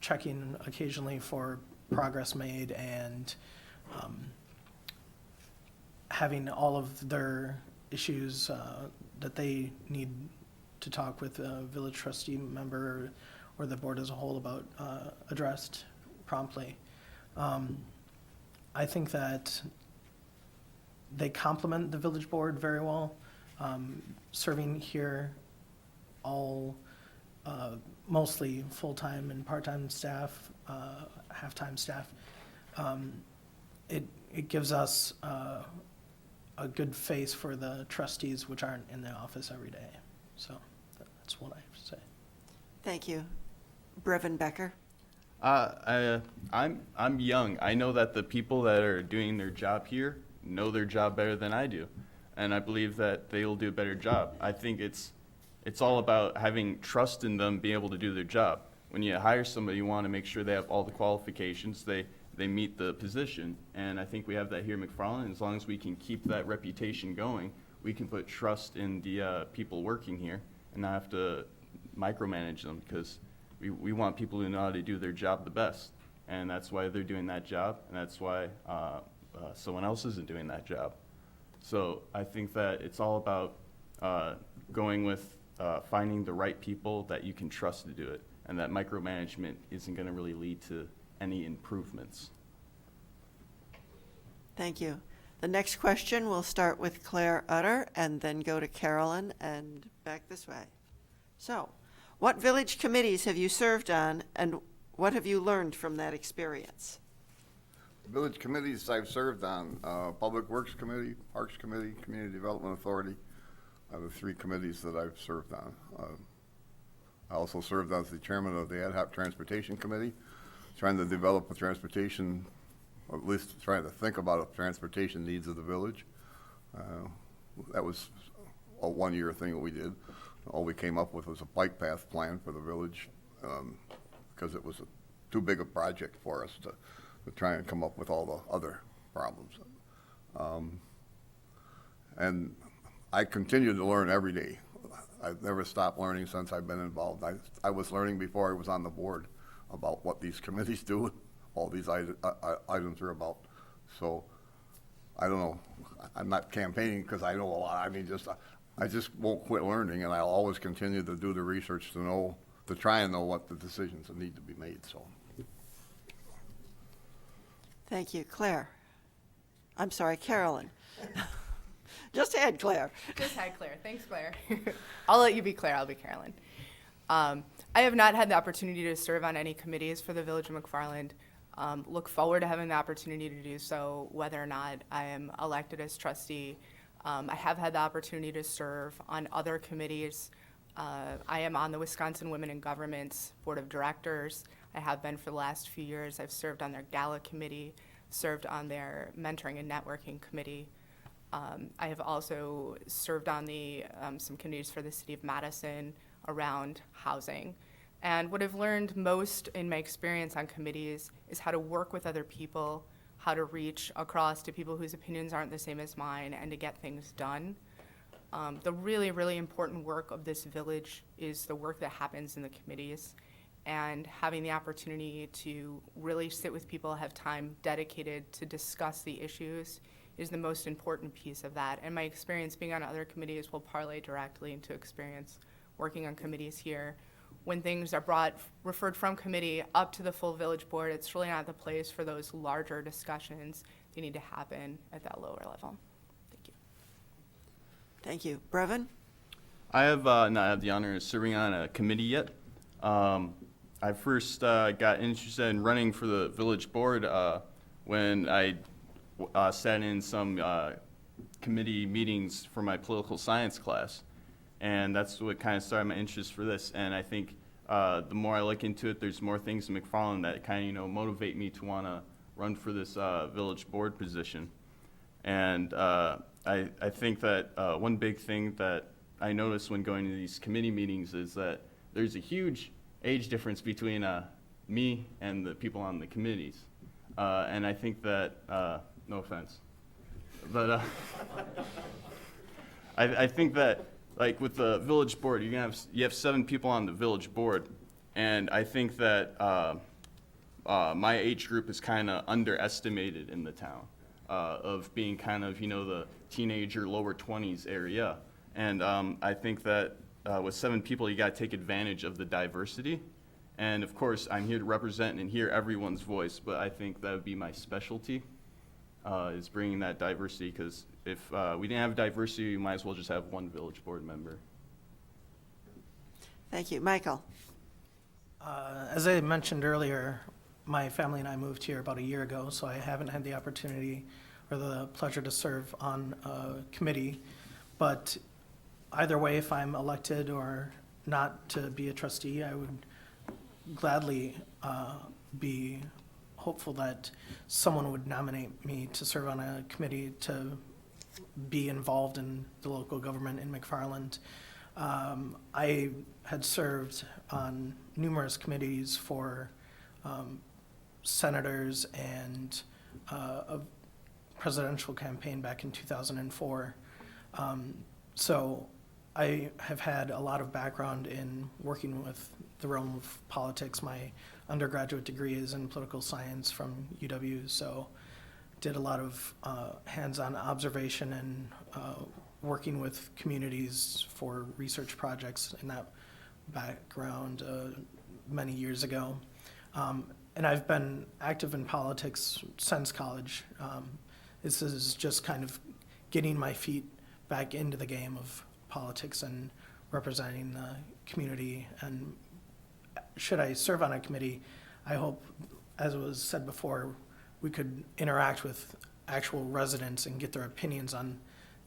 checking occasionally for progress made and having all of their issues that they need to talk with a village trustee member or the board as a whole about addressed promptly. I think that they complement the village board very well. Serving here all mostly full-time and part-time staff, half-time staff, it gives us a good face for the trustees which aren't in the office every day. So that's what I have to say. Thank you. Brevin Becker. I'm young. I know that the people that are doing their job here know their job better than I do, and I believe that they will do a better job. I think it's all about having trust in them being able to do their job. When you hire somebody, you want to make sure they have all the qualifications, they meet the position, and I think we have that here at McFarland. And as long as we can keep that reputation going, we can put trust in the people working here and not have to micromanage them, because we want people who know how to do their job the best, and that's why they're doing that job, and that's why someone else isn't doing that job. So I think that it's all about going with finding the right people that you can trust to do it, and that micromanagement isn't going to really lead to any improvements. Thank you. The next question will start with Claire Utter and then go to Carolyn and back this way. So, what village committees have you served on, and what have you learned from that experience? Village committees I've served on, Public Works Committee, Parks Committee, Community Development Authority, are the three committees that I've served on. I also served as the chairman of the Ad Hoc Transportation Committee, trying to develop a transportation, or at least trying to think about the transportation needs of the village. That was a one-year thing that we did. All we came up with was a bike path plan for the village, because it was too big a project for us to try and come up with all the other problems. And I continue to learn every day. I've never stopped learning since I've been involved. I was learning before I was on the board about what these committees do, all these items are about. So I don't know. I'm not campaigning because I know a lot. I mean, I just won't quit learning, and I'll always continue to do the research to try and know what the decisions that need to be made. So. Thank you. Claire. I'm sorry, Carolyn. Just add Claire. Just hi, Claire. Thanks, Claire. I'll let you be Claire. I'll be Carolyn. I have not had the opportunity to serve on any committees for the Village of McFarland. Look forward to having the opportunity to do so, whether or not I am elected as trustee. I have had the opportunity to serve on other committees. I am on the Wisconsin Women in Government's Board of Directors. I have been for the last few years. I've served on their Gala Committee, served on their Mentoring and Networking Committee. I have also served on some committees for the City of Madison around housing. And what I've learned most in my experience on committees is how to work with other people, how to reach across to people whose opinions aren't the same as mine, and to get things done. The really, really important work of this village is the work that happens in the committees, and having the opportunity to really sit with people, have time dedicated to discuss the issues is the most important piece of that. And my experience being on other committees will parlay directly into experience working on committees here. When things are referred from committee up to the full village board, it's really not the place for those larger discussions they need to happen at that lower level. Thank you. Thank you. Brevin? I have not had the honor of serving on a committee yet. I first got interested in running for the village board when I sat in some committee meetings for my political science class. And that's what kind of started my interest for this. And I think the more I look into it, there's more things in McFarland that kind of, motivate me to want to run for this village board position. And I think that one big thing that I noticed when going to these committee meetings is that there's a huge age difference between me and the people on the committees. And I think that, no offense, but I think that, like with the village board, you have 7 people on the village board, and I think that my age group is kind of underestimated in the town, of being kind of, the teenager, lower 20s area. And I think that with 7 people, you got to take advantage of the diversity. And of course, I'm here to represent and hear everyone's voice, but I think that would be my specialty, is bringing that diversity, because if we didn't have diversity, we might as well just have one village board member. Thank you. Michael? As I mentioned earlier, my family and I moved here about a year ago, so I haven't had the opportunity or the pleasure to serve on a committee. But either way, if I'm elected or not to be a trustee, I would gladly be hopeful that someone would nominate me to serve on a committee to be involved in the local government in McFarland. I had served on numerous committees for senators and a presidential campaign back in 2004. So I have had a lot of background in working with the realm of politics. My undergraduate degree is in political science from UW, so did a lot of hands-on observation and working with communities for research projects in that background many years ago. And I've been active in politics since college. This is just kind of getting my feet back into the game of politics and representing the community. And should I serve on a committee, I hope, as was said before, we could interact with actual residents and get their opinions on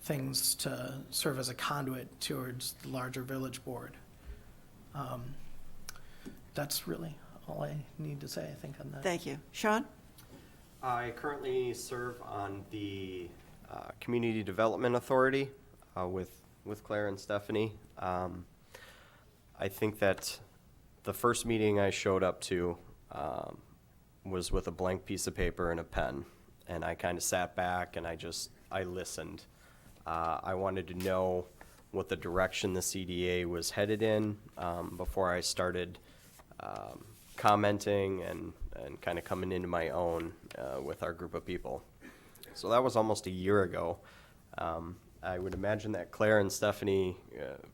things to serve as a conduit towards the larger village board. That's really all I need to say, I think, on that. Thank you. Sean? I currently serve on the Community Development Authority with Claire and Stephanie. I think that the first meeting I showed up to was with a blank piece of paper and a pen, and I kind of sat back and I listened. I wanted to know what the direction the CDA was headed in before I started commenting and kind of coming into my own with our group of people. So that was almost a year ago. I would imagine that Claire and Stephanie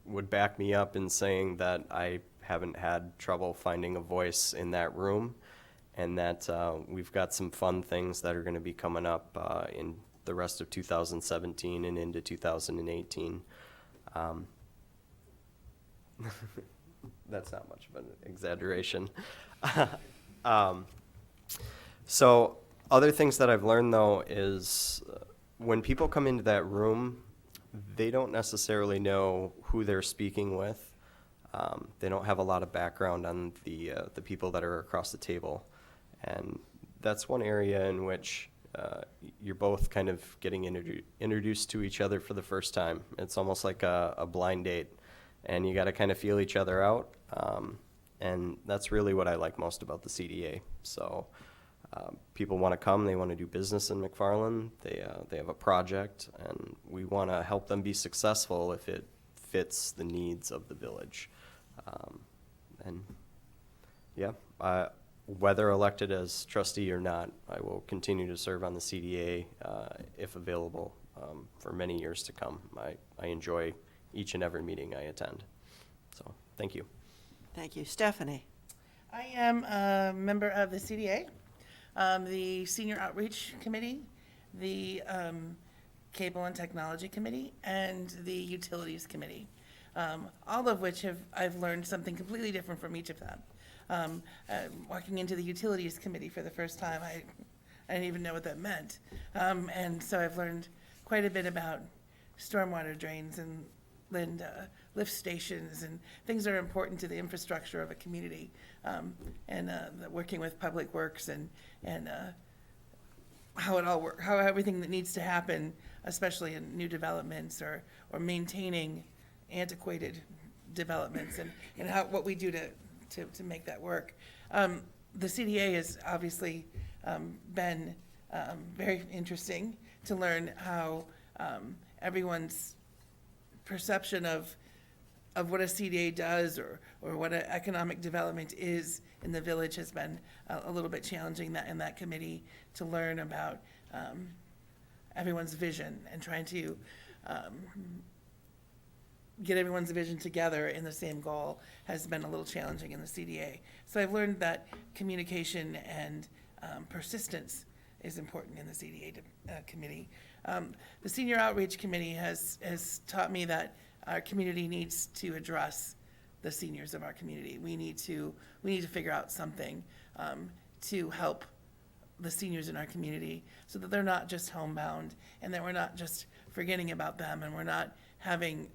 would back me up in saying that I haven't had trouble finding a voice in that room, and that we've got some fun things that are going to be coming up in the rest of 2017 and into 2018. That's not much of an exaggeration. So other things that I've learned, though, is when people come into that room, they don't necessarily know who they're speaking with. They don't have a lot of background on the people that are across the table. And that's one area in which you're both kind of getting introduced to each other for the first time. It's almost like a blind date, and you got to kind of feel each other out. And that's really what I like most about the CDA. So people want to come, they want to do business in McFarland, they have a project, and we want to help them be successful if it fits the needs of the village. And yeah, whether elected as trustee or not, I will continue to serve on the CDA if available for many years to come. I enjoy each and every meeting I attend. So thank you. Thank you. Stephanie? I am a member of the CDA, the Senior Outreach Committee, the Cable and Technology Committee, and the Utilities Committee, all of which I've learned something completely different from each of them. Walking into the Utilities Committee for the first time, I didn't even know what that meant. And so I've learned quite a bit about stormwater drains and lift stations and things that are important to the infrastructure of a community, and working with Public Works and how it all works, how everything that needs to happen, especially in new developments or maintaining antiquated developments, and what we do to make that work. The CDA has obviously been very interesting to learn how everyone's perception of what a CDA does or what an economic development is in the village has been a little bit challenging in that committee to learn about everyone's vision and trying to get everyone's vision together in the same goal has been a little challenging in the CDA. So I've learned that communication and persistence is important in the CDA committee. The Senior Outreach Committee has taught me that our community needs to address the seniors of our community. We need to figure out something to help the seniors in our community so that they're not just homebound and that we're not just forgetting about them and we're not having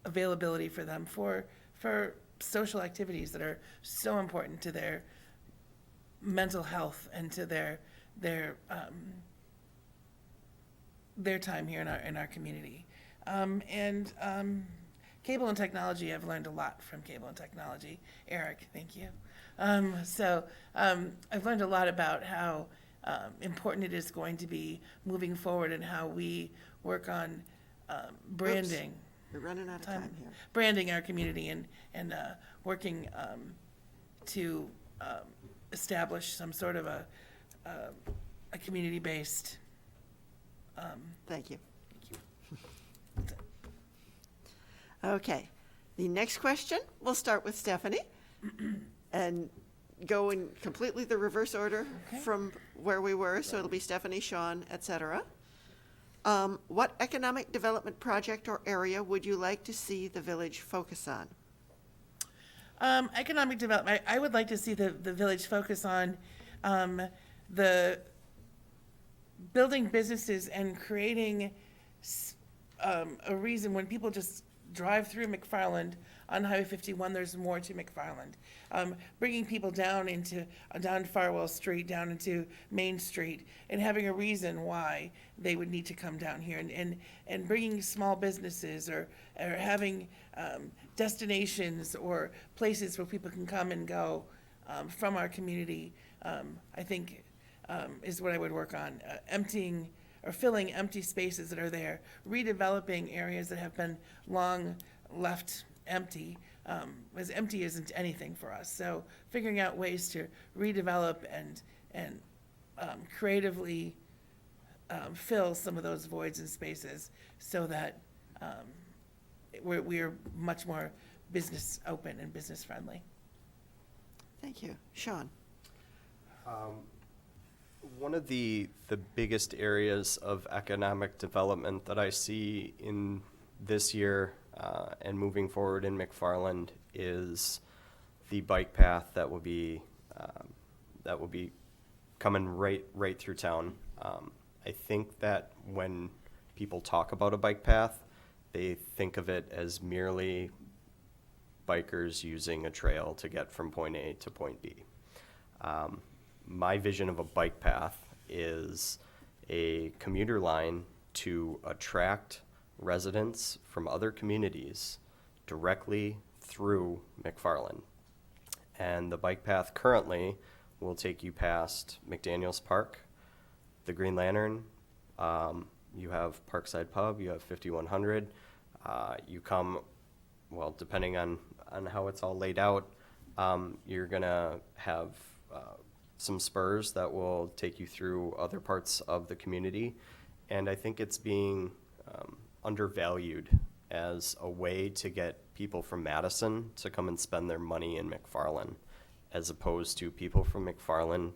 availability for them for social activities that are so important to their mental health and to their time here in our community. Cable and technology, I've learned a lot from cable and technology. Eric, thank you. I've learned a lot about how important it is going to be moving forward and how we work on branding. Oops, we're running out of time here. Branding our community and working to establish some sort of a community-based. Thank you. Okay, the next question, we'll start with Stephanie and go in completely the reverse order from where we were. So it'll be Stephanie, Sean, et cetera. What economic development project or area would you like to see the village focus on? Economic development, I would like to see the village focus on the building businesses and creating a reason when people just drive through McFarland on Highway 51, there's more to McFarland. Bringing people down Farwell Street, down into Main Street, and having a reason why they would need to come down here, and bringing small businesses or having destinations or places where people can come and go from our community, I think is what I would work on. Emptying or filling empty spaces that are there, redeveloping areas that have been long left empty, as empty isn't anything for us. So figuring out ways to redevelop and creatively fill some of those voids and spaces so that we're much more business open and business friendly. Thank you. Sean? One of the biggest areas of economic development that I see in this year and moving forward in McFarland is the bike path that will be coming right through town. I think that when people talk about a bike path, they think of it as merely bikers using a trail to get from point A to point B. My vision of a bike path is a commuter line to attract residents from other communities directly through McFarland. And the bike path currently will take you past McDaniels Park, the Green Lantern, you have Parkside Pub, you have 5100, you come, well, depending on how it's all laid out, you're gonna have some spurs that will take you through other parts of the community. And I think it's being undervalued as a way to get people from Madison to come and spend their money in McFarland, as opposed to people from McFarland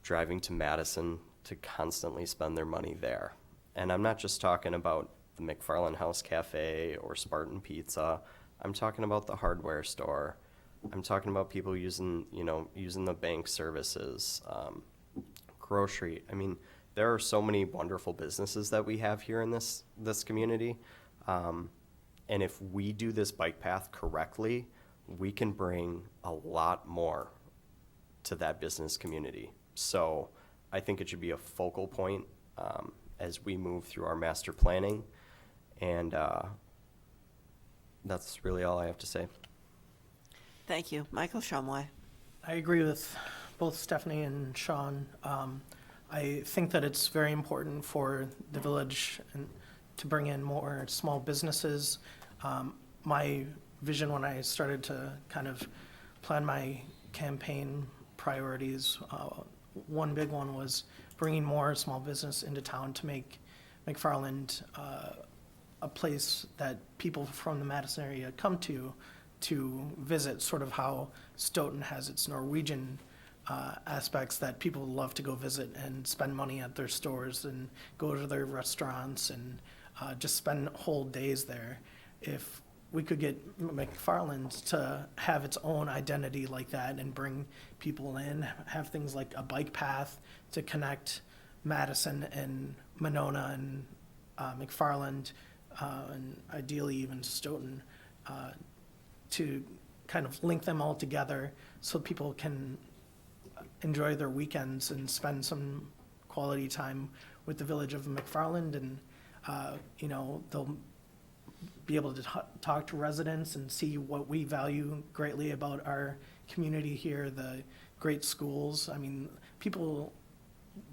driving to Madison to constantly spend their money there. And I'm not just talking about the McFarland House Cafe or Spartan Pizza. I'm talking about the hardware store. I'm talking about people using the bank services, grocery. I mean, there are so many wonderful businesses that we have here in this community. And if we do this bike path correctly, we can bring a lot more to that business community. So I think it should be a focal point as we move through our master planning. And that's really all I have to say. Thank you. Michael Shumway. I agree with both Stephanie and Sean. I think that it's very important for the village to bring in more small businesses. My vision when I started to kind of plan my campaign priorities, one big one was bringing more small business into town to make McFarland a place that people from the Madison area come to visit, sort of how Stoughton has its Norwegian aspects that people love to go visit and spend money at their stores and go to their restaurants and just spend whole days there. If we could get McFarland to have its own identity like that and bring people in, have things like a bike path to connect Madison and Monona and McFarland, and ideally even Stoughton, to kind of link them all together so people can enjoy their weekends and spend some quality time with the village of McFarland. And they'll be able to talk to residents and see what we value greatly about our community here, the great schools. I mean, people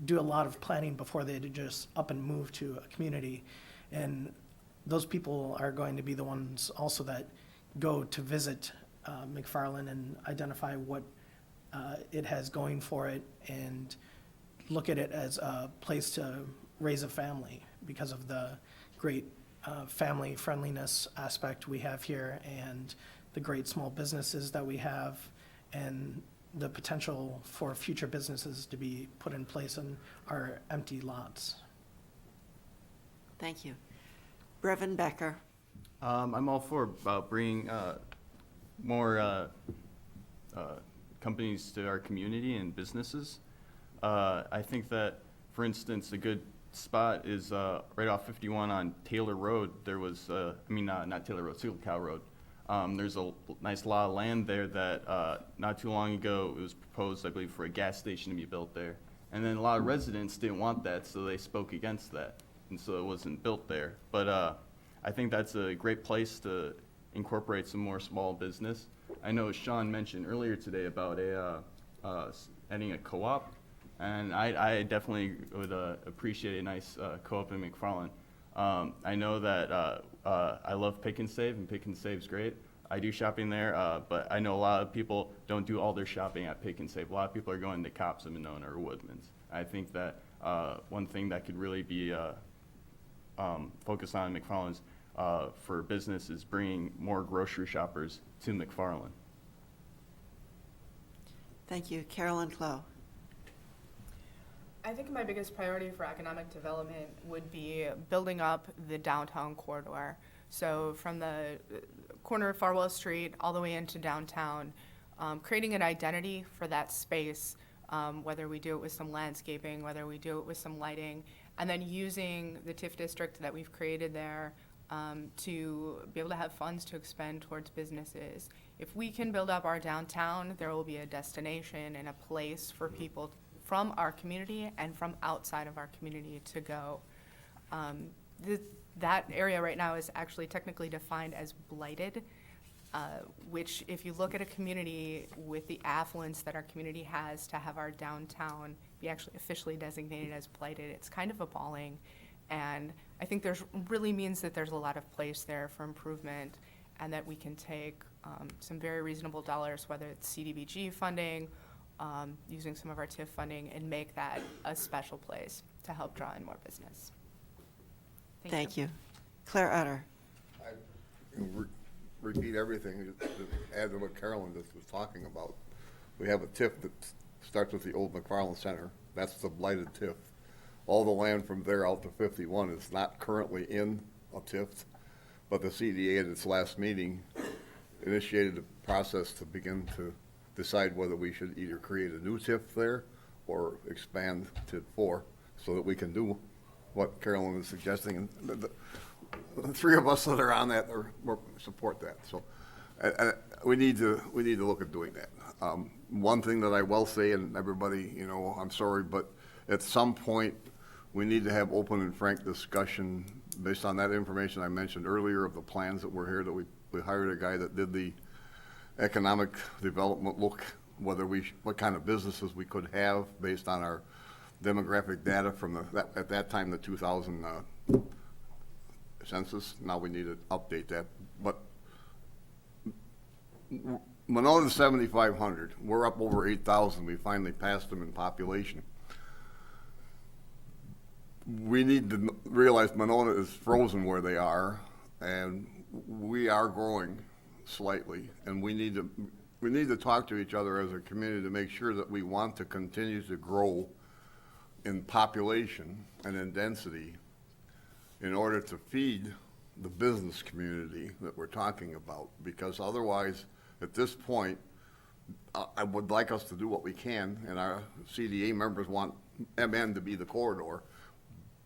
do a lot of planning before they just up and move to a community. And those people are going to be the ones also that go to visit McFarland and identify what it has going for it and look at it as a place to raise a family because of the great family friendliness aspect we have here and the great small businesses that we have and the potential for future businesses to be put in place in our empty lots. Thank you. Brevin Becker. I'm all for bringing more companies to our community and businesses. I think that, for instance, a good spot is right off 51 on Taylor Road. There was, not Taylor Road, Single Cow Road. There's a nice lot of land there that not too long ago it was proposed, I believe, for a gas station to be built there. And then a lot of residents didn't want that, so they spoke against that. And so it wasn't built there. But I think that's a great place to incorporate some more small business. I know Sean mentioned earlier today about adding a co-op. And I definitely would appreciate a nice co-op in McFarland. I know that I love Pick and Save, and Pick and Save's great. I do shopping there, but I know a lot of people don't do all their shopping at Pick and Save. A lot of people are going to Cops in Monona or Woodman's. I think that one thing that could really be focused on in McFarland's for business is bringing more grocery shoppers to McFarland. Thank you. Carolyn Clow. I think my biggest priority for economic development would be building up the downtown corridor. So from the corner of Farwell Street all the way into downtown, creating an identity for that space, whether we do it with some landscaping, whether we do it with some lighting, and then using the TIF district that we've created there to be able to have funds to expend towards businesses. If we can build up our downtown, there will be a destination and a place for people from our community and from outside of our community to go. That area right now is actually technically defined as blighted, which if you look at a community with the affluence that our community has to have our downtown be actually officially designated as blighted, it's kind of appalling. And I think there's really means that there's a lot of place there for improvement and that we can take some very reasonable dollars, whether it's CDBG funding, using some of our TIF funding, and make that a special place to help draw in more business. Thank you. Claire Utter. Repeat everything, to add to what Carolyn just was talking about. We have a TIF that starts with the old McFarland Center. That's the blighted TIF. all the land from there out to 51 is not currently in a TIF, but the CDA at its last meeting initiated a process to begin to decide whether we should either create a new TIF there or expand TIF 4 so that we can do what Carolyn is suggesting. And the three of us that are on that support that. So we need to look at doing that. One thing that I will say, and everybody, you know, I'm sorry, but at some point we need to have open and frank discussion based on that information I mentioned earlier of the plans that were here, that we hired a guy that did the economic development look, whether what kind of businesses we could have based on our demographic data from at that time, the 2000 census. Now we need to update that. But Monona's 7,500. We're up over 8,000. We finally passed them in population. We need to realize Monona is frozen where they are, and we are growing slightly, and we need to talk to each other as a community to make sure that we want to continue to grow in population and in density in order to feed the business community that we're talking about, because otherwise, at this point, I would like us to do what we can, and our CDA members want MN to be the corridor,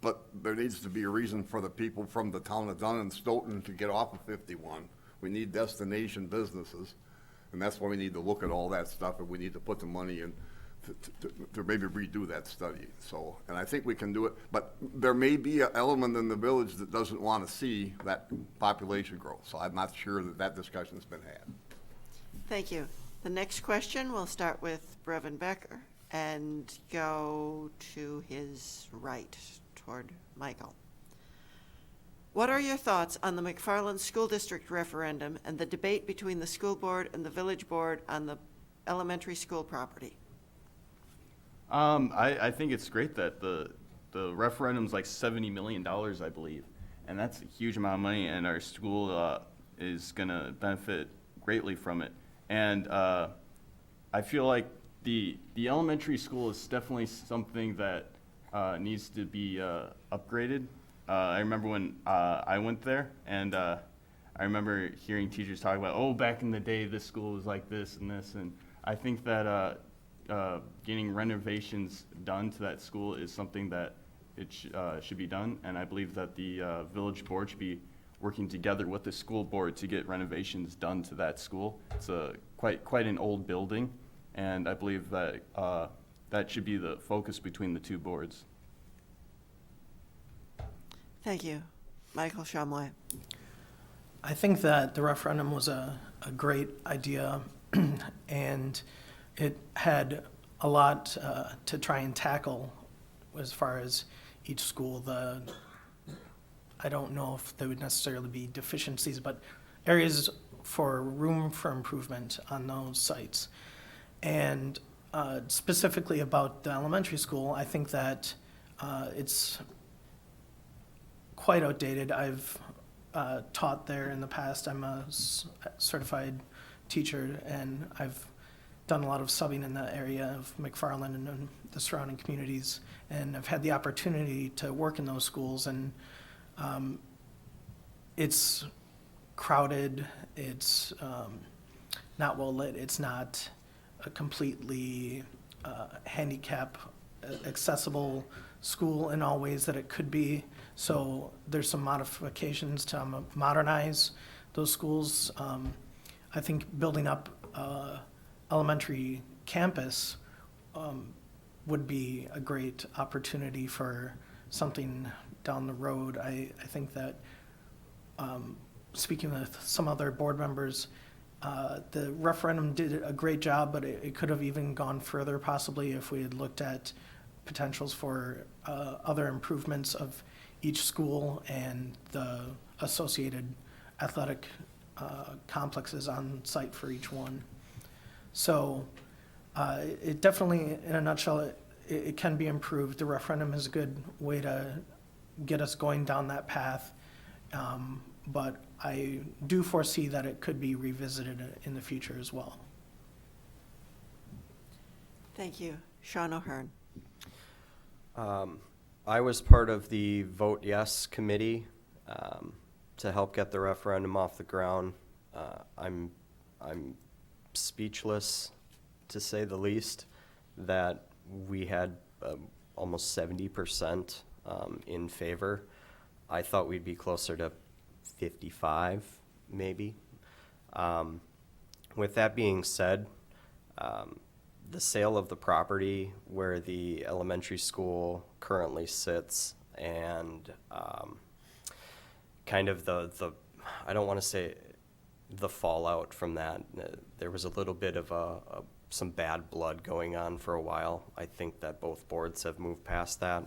but there needs to be a reason for the people from the town of Dunn and Stoughton to get off of 51. We need destination businesses, and that's why we need to look at all that stuff, and we need to put the money in to maybe redo that study. So, and I think we can do it, but there may be an element in the village that doesn't want to see that population growth. So I'm not sure that discussion's been had. Thank you. The next question will start with Brevin Becker and go to his right toward Michael. What are your thoughts on the McFarland School District referendum and the debate between the school board and the village board on the elementary school property? I think it's great that the referendum's like $70 million, I believe, and that's a huge amount of money, and our school is going to benefit greatly from it. And I feel like the elementary school is definitely something that needs to be upgraded. I remember when I went there, and I remember hearing teachers talk about, oh, back in the day, this school was like this, and I think that getting renovations done to that school is something that it should be done, and I believe that the village board should be working together with the school board to get renovations done to that school. It's quite an old building, and I believe that that should be the focus between the two boards. Thank you. Michael Shumway. I think that the referendum was a great idea, and it had a lot to try and tackle as far as each school. I don't know if there would necessarily be deficiencies, but areas for room for improvement on those sites. And specifically about the elementary school, I think that it's quite outdated. I've taught there in the past. I'm a certified teacher, and I've done a lot of subbing in the area of McFarland and the surrounding communities, and I've had the opportunity to work in those schools, and it's crowded, it's not well lit, it's not a completely handicap accessible school in all ways that it could be. So there's some modifications to modernize those schools. I think building up elementary campus would be a great opportunity for something down the road. I think that speaking with some other board members, the referendum did a great job, but it could have even gone further possibly if we had looked at potentials for other improvements of each school and the associated athletic complexes on site for each one. So it definitely, in a nutshell, it can be improved. The referendum is a good way to get us going down that path, but I do foresee that it could be revisited in the future as well. Thank you. Sean O'Hearn. I was part of the Vote Yes committee to help get the referendum off the ground. I'm speechless, to say the least, that we had almost 70% in favor. I thought we'd be closer to 55, maybe. With that being said, the sale of the property where the elementary school currently sits and kind of the I don't want to say the fallout from that. There was a little bit of some bad blood going on for a while. I think that both boards have moved past that.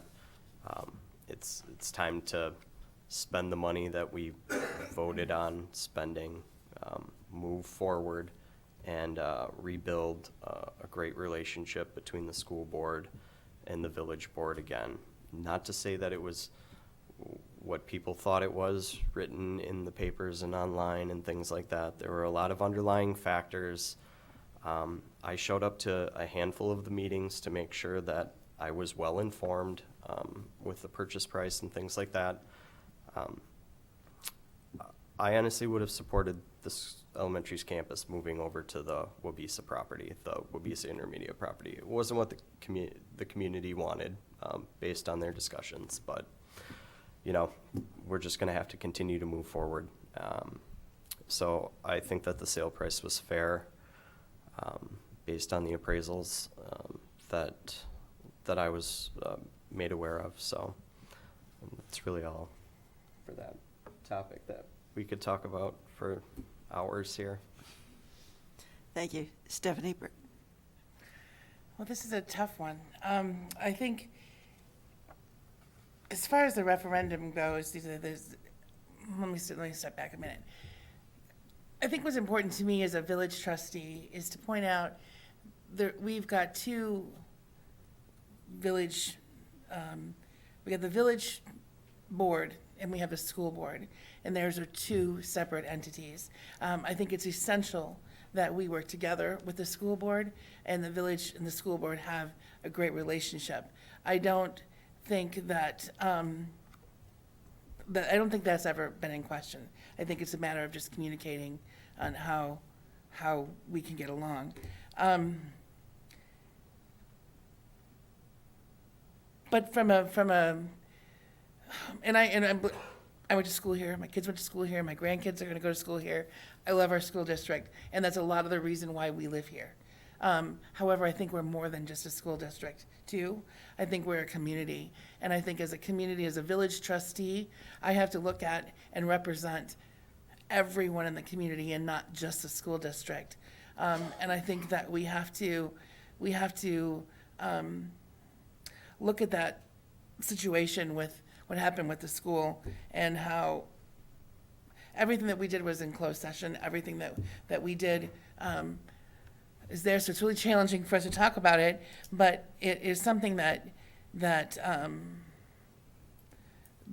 It's time to spend the money that we voted on spending, move forward, and rebuild a great relationship between the school board and the village board again. Not to say that it was what people thought it was, written in the papers and online and things like that. There were a lot of underlying factors. I showed up to a handful of the meetings to make sure that I was well informed with the purchase price and things like that. I honestly would have supported this elementary's campus moving over to the Wabisa property, the Wabisa Intermediate property. It wasn't what the community wanted based on their discussions, but you know, we're just going to have to continue to move forward. So I think that the sale price was fair based on the appraisals that I was made aware of. So that's really all for that topic that we could talk about for hours here. Thank you. Stephanie? Well, this is a tough one. I think as far as the referendum goes, let me step back a minute. I think what's important to me as a village trustee is to point out that we've got two village, we have the village board and we have the school board, and theirs are two separate entities. I think it's essential that we work together with the school board, and the village and the school board have a great relationship. I don't think that I don't think that's ever been in question. I think it's a matter of just communicating on how we can get along. But I went to school here. My kids went to school here. My grandkids are going to go to school here. I love our school district, and that's a lot of the reason why we live here. However, I think we're more than just a school district, too. I think we're a community, and I think as a community, as a village trustee, I have to look at and represent everyone in the community and not just the school district. And I think that we have to look at that situation with what happened with the school and how everything that we did was in closed session. Everything that we did is there, so it's really challenging for us to talk about it, but it is something that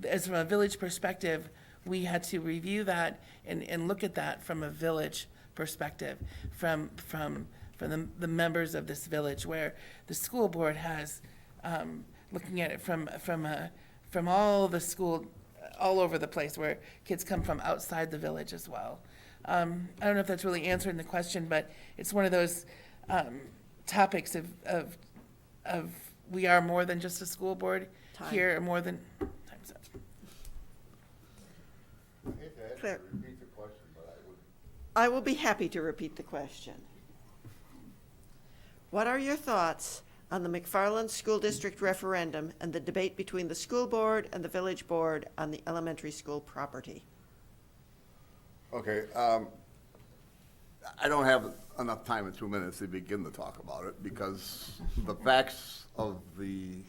as from a village perspective, we had to review that and look at that from a village perspective, from the members of this village, where the school board has looking at it from all the school, all over the place, where kids come from outside the village as well. I don't know if that's really answering the question, but it's one of those topics of we are more than just a school board Time. here, more than, time's up. I hate to ask you Claire. to repeat the question, but I would. I will be happy to repeat the question. What are your thoughts on the McFarland School District referendum and the debate between the school board and the village board on the elementary school property? Okay, I don't have enough time in 2 minutes to begin to talk about it, because the facts of the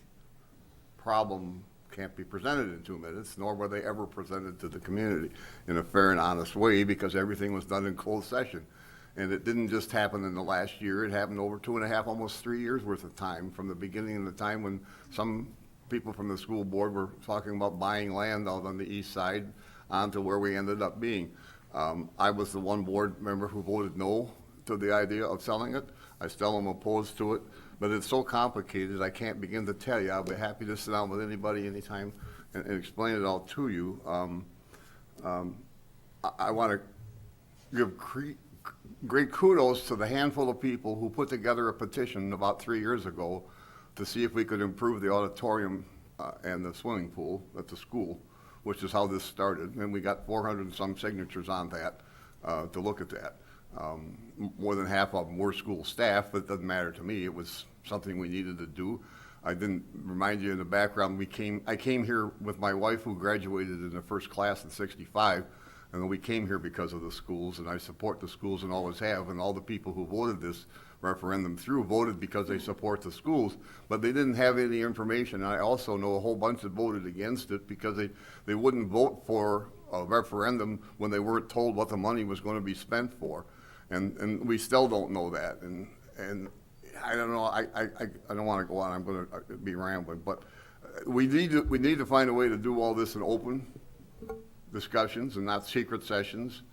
problem can't be presented in 2 minutes, nor were they ever presented to the community in a fair and honest way, because everything was done in closed session. And it didn't just happen in the last year, it happened over 2.5, almost 3 years worth of time, from the beginning of the time when some people from the school board were talking about buying land out on the east side on to where we ended up being. I was the one board member who voted no to the idea of selling it. I still am opposed to it, but it's so complicated, I can't begin to tell you. I'll be happy to sit down with anybody anytime and explain it all to you. I want to give great kudos to the handful of people who put together a petition about 3 years ago to see if we could improve the auditorium and the swimming pool at the school, which is how this started. And we got 400 and some signatures on that to look at that. More than half of them were school staff, but it doesn't matter to me. It was something we needed to do. I didn't remind you in the background, I came here with my wife who graduated in the first class in '65, and then we came here because of the schools, and I support the schools and always have, and all the people who voted this referendum through voted because they support the schools, but they didn't have any information. I also know a whole bunch that voted against it because they wouldn't vote for a referendum when they weren't told what the money was going to be spent for. And we still don't know that. And I don't know, I don't want to go on, I'm going to be rambling, but we need to find a way to do all this in open discussions and not secret sessions.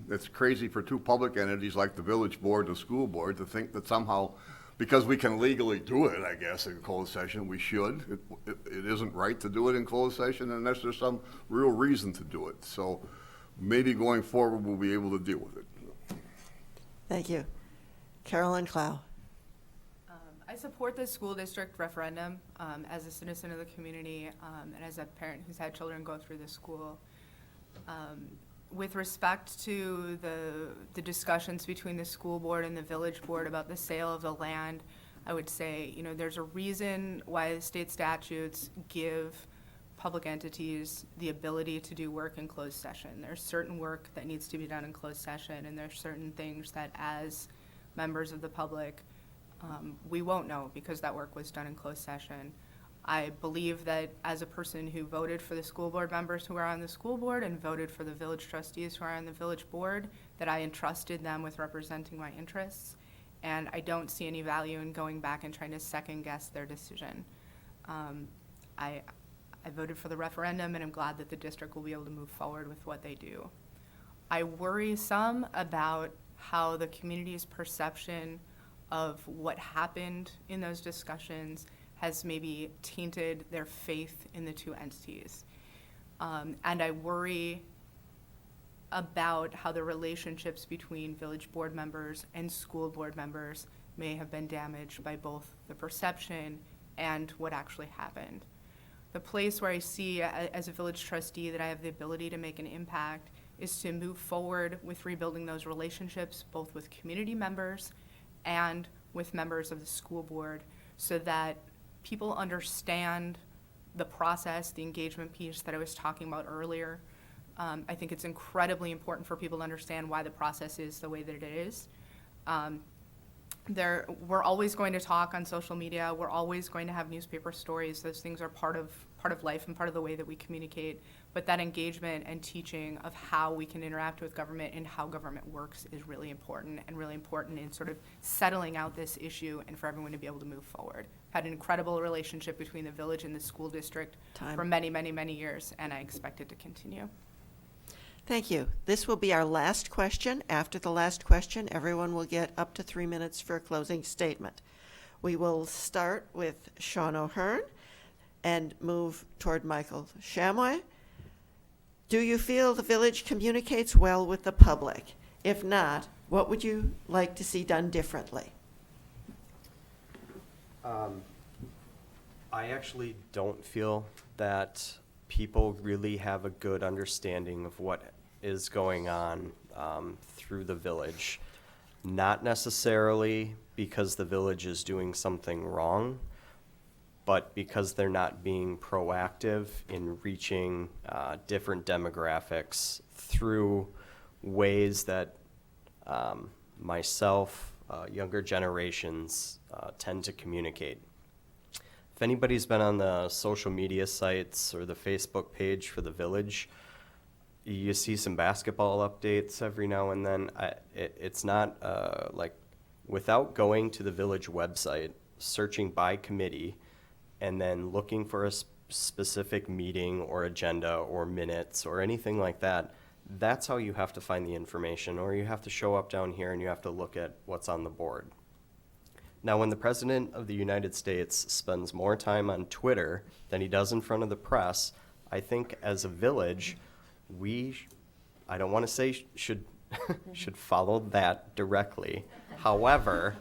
It's crazy for two public entities like the village board and the school board to think that somehow, because we can legally do it, I guess, in closed session, we should. It isn't right to do it in closed session unless there's some real reason to do it. So maybe going forward, we'll be able to deal with it. Thank you. Carolyn Clow. I support the school district referendum as a citizen of the community and as a parent who's had children go through the school. With respect to the discussions between the school board and the village board about the sale of the land, I would say, you know, there's a reason why the state statutes give public entities the ability to do work in closed session. There's certain work that needs to be done in closed session, and there's certain things that as members of the public, we won't know because that work was done in closed session. I believe that as a person who voted for the school board members who are on the school board and voted for the village trustees who are on the village board, that I entrusted them with representing my interests. And I don't see any value in going back and trying to second guess their decision. I voted for the referendum, and I'm glad that the district will be able to move forward with what they do. I worry some about how the community's perception of what happened in those discussions has maybe tainted their faith in the two entities. And I worry about how the relationships between village board members and school board members may have been damaged by both the perception and what actually happened. The place where I see as a village trustee that I have the ability to make an impact is to move forward with rebuilding those relationships, both with community members and with members of the school board, so that people understand the process, the engagement piece that I was talking about earlier. I think it's incredibly important for people to understand why the process is the way that it is. We're always going to talk on social media. We're always going to have newspaper stories. Those things are part of life and part of the way that we communicate. But that engagement and teaching of how we can interact with government and how government works is really important, and really important in sort of settling out this issue and for everyone to be able to move forward. Had an incredible relationship between the village and the school district for many, many, many years, and I expect it to continue. Thank you. This will be our last question. After the last question, everyone will get up to 3 minutes for a closing statement. We will start with Sean O'Hearn and move toward Michael Shamoy. Do you feel the village communicates well with the public? If not, what would you like to see done differently? I actually don't feel that people really have a good understanding of what is going on through the village. Not necessarily because the village is doing something wrong, but because they're not being proactive in reaching different demographics through ways that myself, younger generations tend to communicate. If anybody's been on the social media sites or the Facebook page for the village, you see some basketball updates every now and then. It's not like, without going to the village website, searching by committee, and then looking for a specific meeting or agenda or minutes or anything like that, that's how you have to find the information, or you have to show up down here and you have to look at what's on the board. Now, when the President of the United States spends more time on Twitter than he does in front of the press, I think as a village, I don't want to say should follow that directly. However,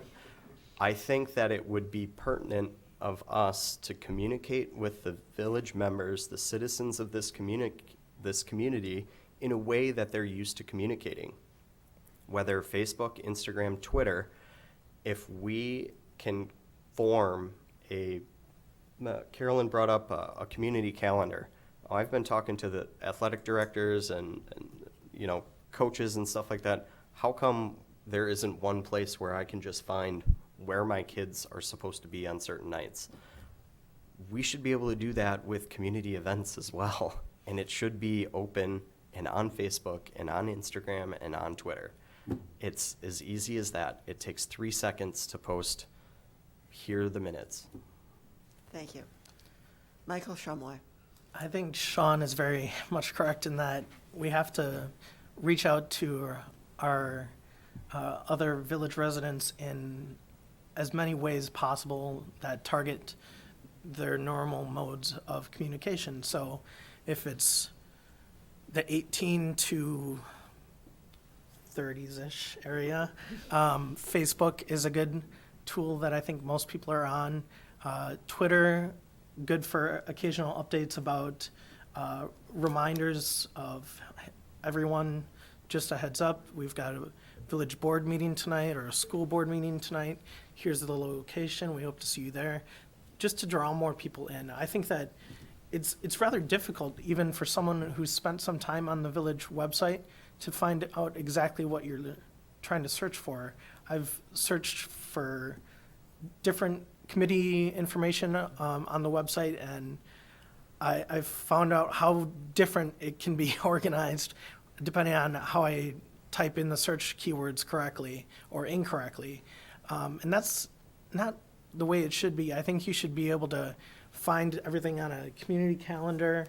I think that it would be pertinent of us to communicate with the village members, the citizens of this community, in a way that they're used to communicating. Whether Facebook, Instagram, Twitter, if we can form Carolyn brought up a community calendar. I've been talking to the athletic directors and coaches and stuff like that. How come there isn't one place where I can just find where my kids are supposed to be on certain nights? We should be able to do that with community events as well. And it should be open and on Facebook and on Instagram and on Twitter. It's as easy as that. It takes 3 seconds to post, here are the minutes. Thank you. Michael Shumway. I think Sean is very much correct in that we have to reach out to our other village residents in as many ways possible that target their normal modes of communication. So if it's the 18 to 30s-ish area, Facebook is a good tool that I think most people are on. Twitter, good for occasional updates about reminders of everyone. Just a heads up, we've got a village board meeting tonight or a school board meeting tonight. Here's the location. We hope to see you there. Just to draw more people in. I think that it's rather difficult, even for someone who's spent some time on the village website, to find out exactly what you're trying to search for. I've searched for different committee information on the website, and I've found out how different it can be organized depending on how I type in the search keywords correctly or incorrectly. And that's not the way it should be. I think you should be able to find everything on a community calendar.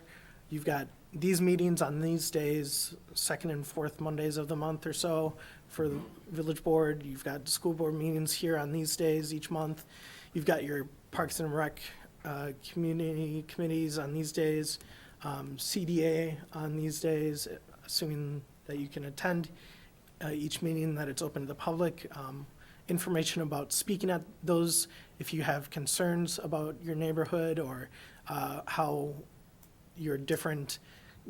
You've got these meetings on these days, second and fourth Mondays of the month or so for the village board. You've got school board meetings here on these days each month. You've got your Parks and Rec community committees on these days, CDA on these days, assuming that you can attend each meeting, that it's open to the public. Information about speaking at those if you have concerns about your neighborhood or how your different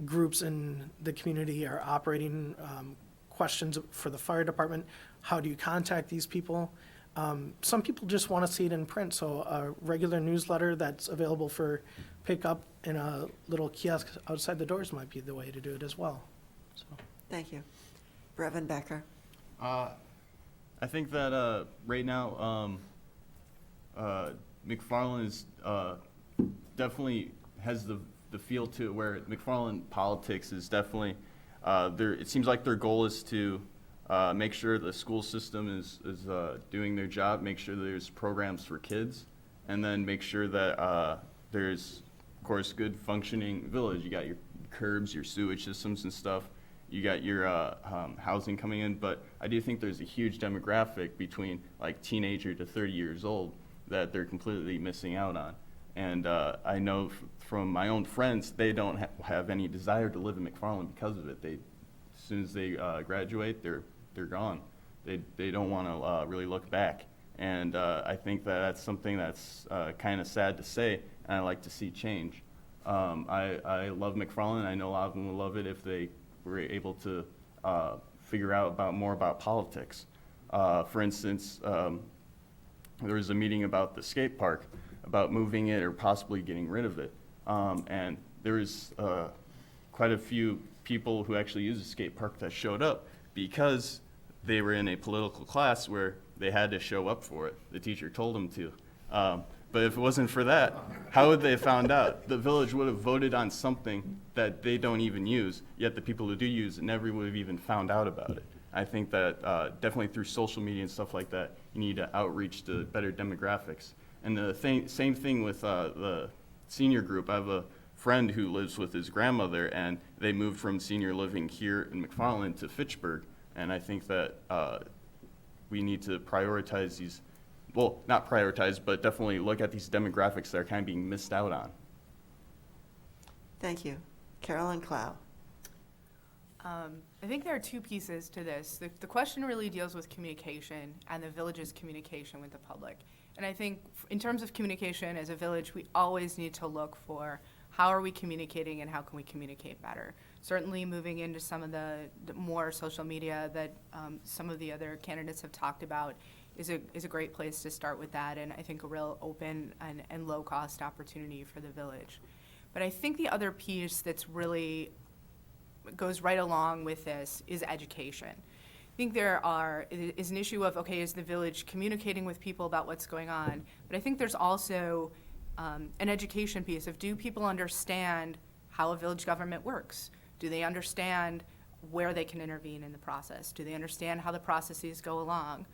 groups in the community are operating, questions for the fire department. How do you contact these people? Some people just want to see it in print, so a regular newsletter that's available for pickup in a little kiosk outside the doors might be the way to do it as well. So. Thank you. Brevin Becker. I think that right now, McFarland is definitely has the feel to it where McFarland politics is definitely it seems like their goal is to make sure the school system is doing their job, make sure there's programs for kids, and then make sure that there's, of course, good functioning village. You got your curbs, your sewage systems and stuff. You got your housing coming in, but I do think there's a huge demographic between like teenager to 30 years old that they're completely missing out on. And I know from my own friends, they don't have any desire to live in McFarland because of it. As soon as they graduate, they're gone. They don't want to really look back. And I think that's something that's kind of sad to say, and I like to see change. I love McFarland. I know a lot of them will love it if they were able to figure out more about politics. For instance, there was a meeting about the skate park, about moving it or possibly getting rid of it. And there was quite a few people who actually use the skate park that showed up because they were in a political class where they had to show up for it. The teacher told them to. But if it wasn't for that, how would they have found out? The village would have voted on something that they don't even use, yet the people who do use it never would have even found out about it. I think that definitely through social media and stuff like that, you need to outreach to better demographics. And the same thing with the senior group. I have a friend who lives with his grandmother, and they moved from senior living here in McFarland to Fitchburg. And I think that we need to prioritize these well, not prioritize, but definitely look at these demographics that are kind of being missed out on. Thank you. Carolyn Clow. I think there are two pieces to this. The question really deals with communication and the village's communication with the public. And I think in terms of communication as a village, we always need to look for how are we communicating and how can we communicate better. Certainly moving into some of the more social media that some of the other candidates have talked about is a great place to start with that, and I think a real open and low-cost opportunity for the village. But I think the other piece that's really goes right along with this is education. I think is an issue of, okay, is the village communicating with people about what's going on? But I think there's also an education piece of, do people understand how a village government works? Do they understand where they can intervene in the process? Do they understand how the processes go along?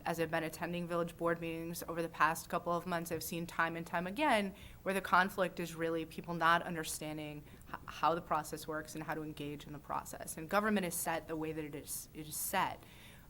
As I've been attending village board meetings over the past couple of months, I've seen time and time again where the conflict is really people not understanding how the process works and how to engage in the process. And government is set the way that it is set.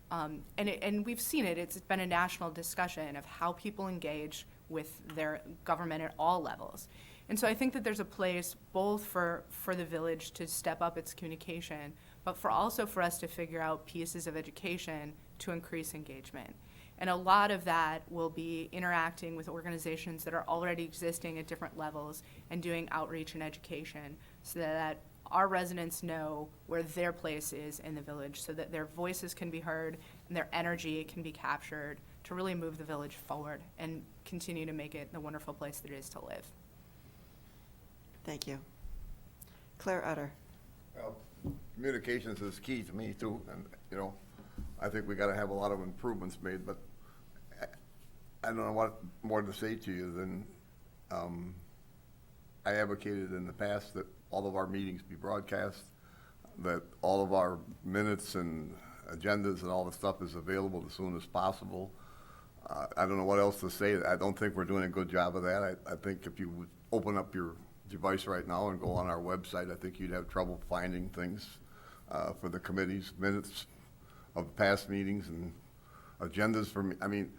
And we've seen it. It's been a national discussion of how people engage with their government at all levels. And so I think that there's a place both for the village to step up its communication, but also for us to figure out pieces of education to increase engagement. And a lot of that will be interacting with organizations that are already existing at different levels and doing outreach and education so that our residents know where their place is in the village so that their voices can be heard and their energy can be captured to really move the village forward and continue to make it the wonderful place that it is to live. Thank you. Claire Utter. Well, communications is key to me too, and, you know, I think we gotta have a lot of improvements made, but I don't know what more to say to you than, I advocated in the past that all of our meetings be broadcast, that all of our minutes and agendas and all the stuff is available as soon as possible. I don't know what else to say. I don't think we're doing a good job of that. I think if you would open up your device right now and go on our website, I think you'd have trouble finding things for the committees, minutes of past meetings and agendas for me. I mean,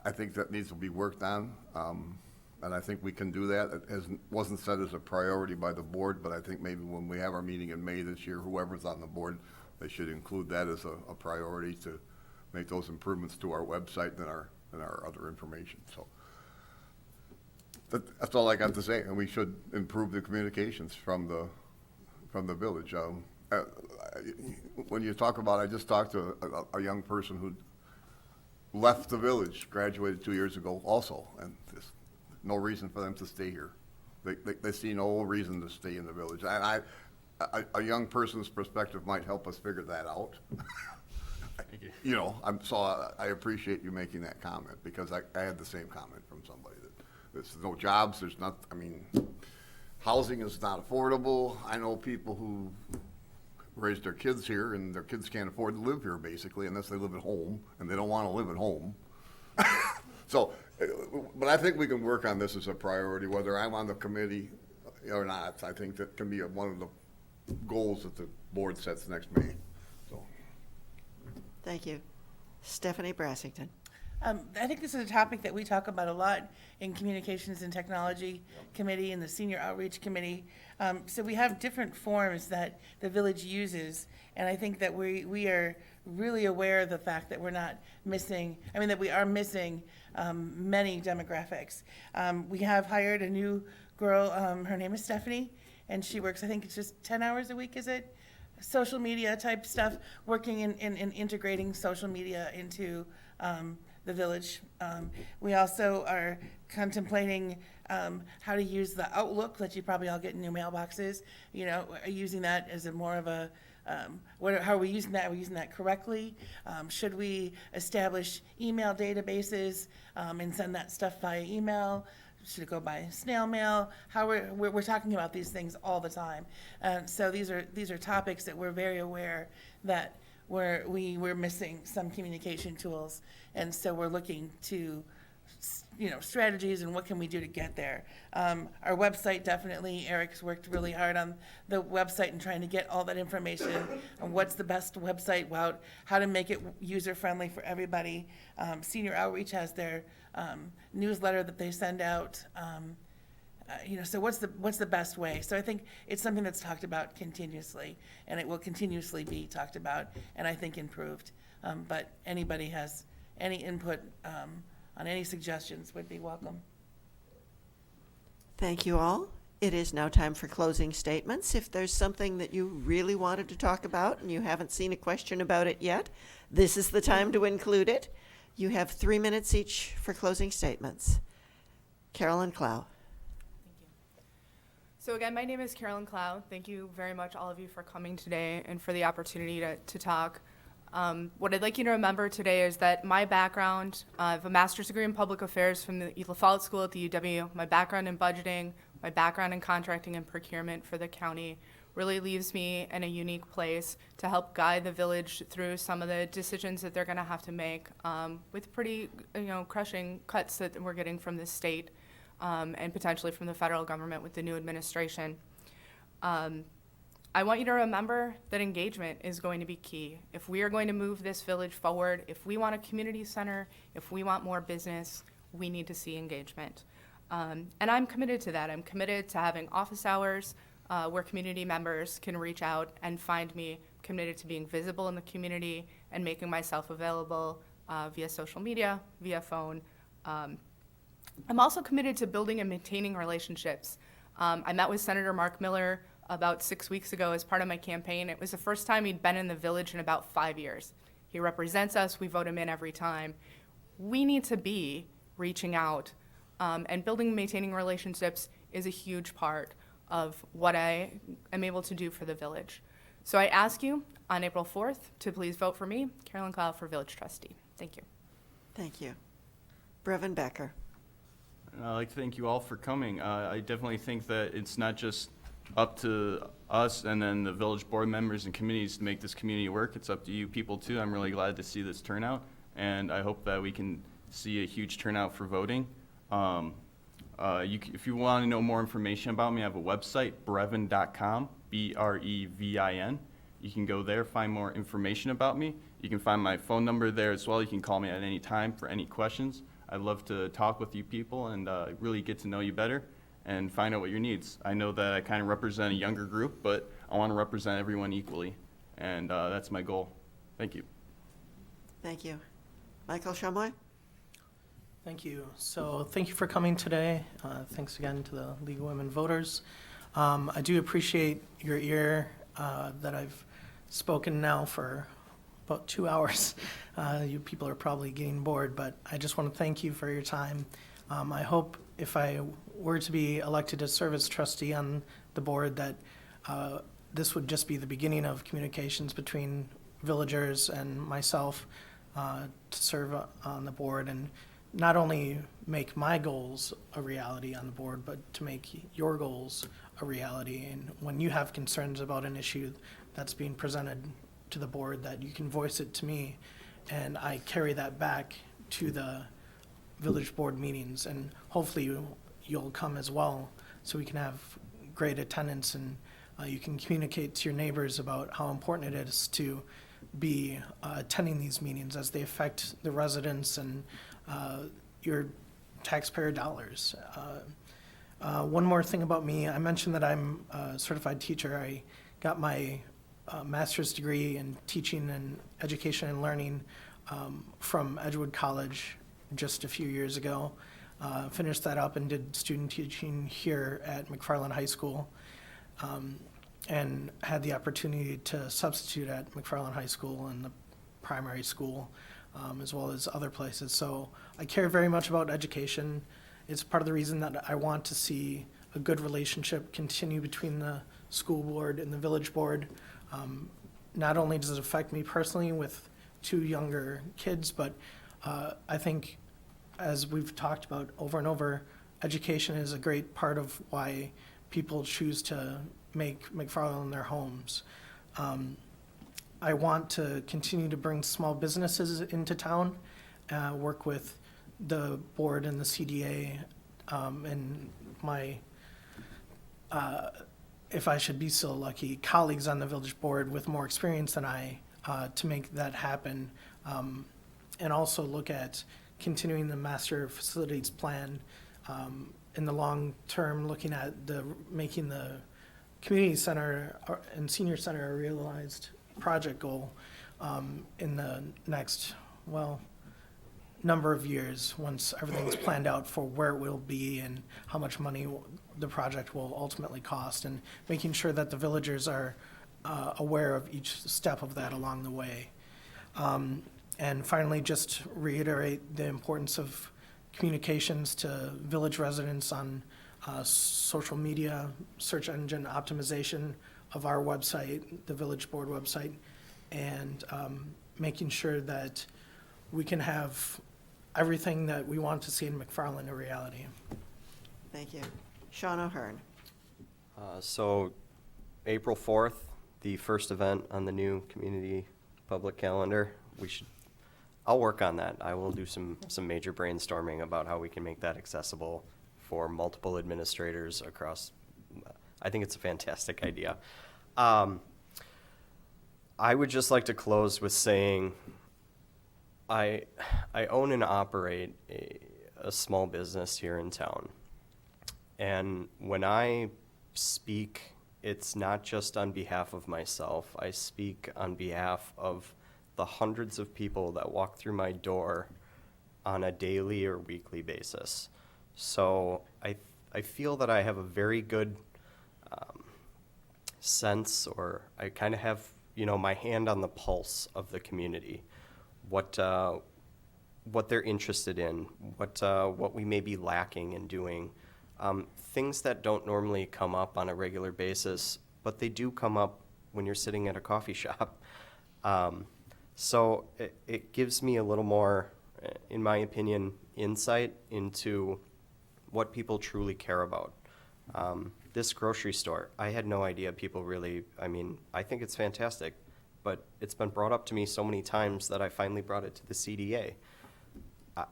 I think that needs to be worked on, and I think we can do that. It wasn't set as a priority by the board, but I think maybe when we have our meeting in May this year, whoever's on the board, they should include that as a priority to make those improvements to our website and our other information. So that's all I got to say, and we should improve the communications from the village. When you talk about, I just talked to a young person who left the village, graduated 2 years ago also, and there's no reason for them to stay here. They see no reason to stay in the village. And a young person's perspective might help us figure that out. Thank you. You know, I appreciate you making that comment, because I had the same comment from somebody that there's no jobs, there's not, I mean, housing is not affordable. I know people who raised their kids here, and their kids can't afford to live here, basically, unless they live at home, and they don't want to live at home. So, but I think we can work on this as a priority, whether I'm on the committee or not. I think that can be one of the goals that the board sets next May. So, Thank you. Stephanie Brassington. I think this is a topic that we talk about a lot in Communications and Technology Committee and the Senior Outreach Committee. So we have different forms that the village uses, and I think that we are really aware of the fact that we're not missing, that we are missing many demographics. We have hired a new girl, her name is Stephanie, and she works, I think it's just 10 hours a week, is it? Social media type stuff, working in integrating social media into the village. We also are contemplating how to use the Outlook that you probably all get in your mailboxes, using that as a more of a, how are we using that? Are we using that correctly? Should we establish email databases and send that stuff via email? Should it go by snail mail? How we're talking about these things all the time. So these are topics that we're very aware that we're missing some communication tools, and so we're looking to strategies and what can we do to get there. Our website, definitely, Eric's worked really hard on the website and trying to get all that information on what's the best website route, how to make it user-friendly for everybody. Senior Outreach has their newsletter that they send out. So what's the best way? So I think it's something that's talked about continuously, and it will continuously be talked about, and I think improved. But anybody has any input on any suggestions would be welcome. Thank you all. It is now time for closing statements. If there's something that you really wanted to talk about and you haven't seen a question about it yet, this is the time to include it. You have 3 minutes each for closing statements. Carolyn Clow. So again, my name is Carolyn Clow. Thank you very much, all of you, for coming today and for the opportunity to talk. What I'd like you to remember today is that my background, I have a master's degree in public affairs from the La Follette School at the UW. My background in budgeting, my background in contracting and procurement for the county really leaves me in a unique place to help guide the village through some of the decisions that they're going to have to make with pretty, crushing cuts that we're getting from the state and potentially from the federal government with the new administration. I want you to remember that engagement is going to be key. If we are going to move this village forward, if we want a community center, if we want more business, we need to see engagement. And I'm committed to that. I'm committed to having office hours where community members can reach out and find me, committed to being visible in the community and making myself available via social media, via phone. I'm also committed to building and maintaining relationships. I met with Senator Mark Miller about 6 weeks ago as part of my campaign. It was the first time he'd been in the village in about 5 years. He represents us. We vote him in every time. We need to be reaching out, and building and maintaining relationships is a huge part of what I am able to do for the village. So I ask you on April 4th to please vote for me, Carolyn Clow, for village trustee. Thank you. Thank you. Brevin Becker. I'd like to thank you all for coming. I definitely think that it's not just up to us and then the village board members and committees to make this community work. It's up to you people too. I'm really glad to see this turnout, and I hope that we can see a huge turnout for voting. If you want to know more information about me, I have a website, brevin.com, Brevin. You can go there, find more information about me. You can find my phone number there as well. You can call me at any time for any questions. I'd love to talk with you people and really get to know you better and find out what your needs. I know that I kind of represent a younger group, but I want to represent everyone equally, and that's my goal. Thank you. Thank you. Michael Shumway? Thank you. So thank you for coming today. Thanks again to the League of Women Voters. I do appreciate your ear that I've spoken now for about 2 hours. You people are probably getting bored, but I just want to thank you for your time. I hope if I were to be elected as service trustee on the board that this would just be the beginning of communications between villagers and myself to serve on the board and not only make my goals a reality on the board, but to make your goals a reality. And when you have concerns about an issue that's being presented to the board, that you can voice it to me, and I carry that back to the village board meetings, and hopefully you'll come as well so we can have great attendance and you can communicate to your neighbors about how important it is to be attending these meetings as they affect the residents and your taxpayer dollars. One more thing about me, I mentioned that I'm a certified teacher. I got my master's degree in teaching and education and learning from Edgewood College just a few years ago. Finished that up and did student teaching here at McFarland High School, and had the opportunity to substitute at McFarland High School and the primary school, as well as other places. So I care very much about education. It's part of the reason that I want to see a good relationship continue between the school board and the village board. Not only does it affect me personally with 2 younger kids, but I think, as we've talked about over and over, education is a great part of why people choose to make McFarland their homes. I want to continue to bring small businesses into town, work with the board and the CDA, and my, if I should be so lucky, colleagues on the village board with more experience than I, to make that happen. And also look at continuing the master facilities plan, in the long term, looking at making the community center and senior center a realized project goal, in the next, number of years, once everything's planned out for where it will be and how much money the project will ultimately cost, and making sure that the villagers are aware of each step of that along the way. And finally, just reiterate the importance of communications to village residents on social media, search engine optimization of our website, the village board website, and making sure that we can have everything that we want to see in McFarland a reality. Thank you. Sean O'Hearn. So April 4th, the first event on the new community public calendar. I'll work on that. I will do some major brainstorming about how we can make that accessible for multiple administrators across. I think it's a fantastic idea. I would just like to close with saying I own and operate a small business here in town. And when I speak, it's not just on behalf of myself. I speak on behalf of the hundreds of people that walk through my door on a daily or weekly basis. So I feel that I have a very good sense, or I kind of have, my hand on the pulse of the community. What they're interested in, what we may be lacking in doing, things that don't normally come up on a regular basis, but they do come up when you're sitting at a coffee shop. So it gives me a little more, in my opinion, insight into what people truly care about. This grocery store, I had no idea people really, I think it's fantastic, but it's been brought up to me so many times that I finally brought it to the CDA.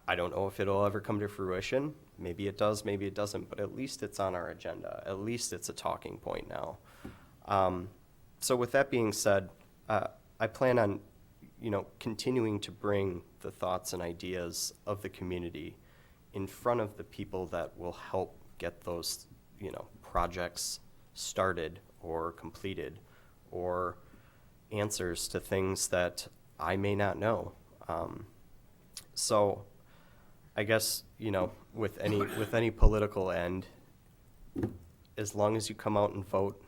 I don't know if it'll ever come to fruition. Maybe it does, maybe it doesn't, but at least it's on our agenda. At least it's a talking point now. So with that being said, I plan on, continuing to bring the thoughts and ideas of the community in front of the people that will help get those, projects started or completed, or answers to things that I may not know. So I guess, with any political end, as long as you come out and vote,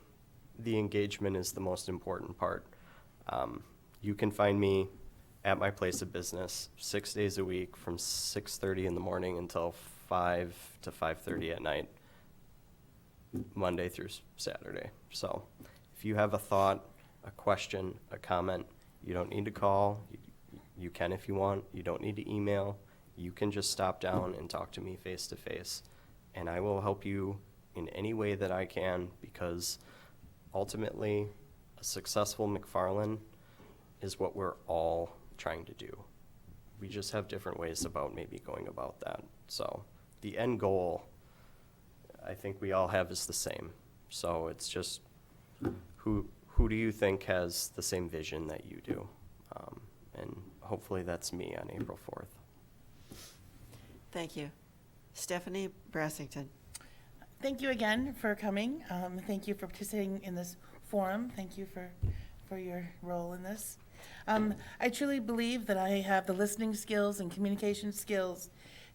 the engagement is the most important part. You can find me at my place of business 6 days a week from 6:30 in the morning until 5 to 5:30 at night, Monday through Saturday. So if you have a thought, a question, a comment, you don't need to call. You can if you want. You don't need to email. You can just stop down and talk to me face to face, and I will help you in any way that I can, because ultimately a successful McFarland is what we're all trying to do. We just have different ways about maybe going about that. So the end goal, I think we all have, is the same. So it's just who do you think has the same vision that you do? And hopefully that's me on April 4th. Thank you. Stephanie Brassington. Thank you again for coming. Thank you for participating in this forum. Thank you for your role in this. I truly believe that I have the listening skills and communication skills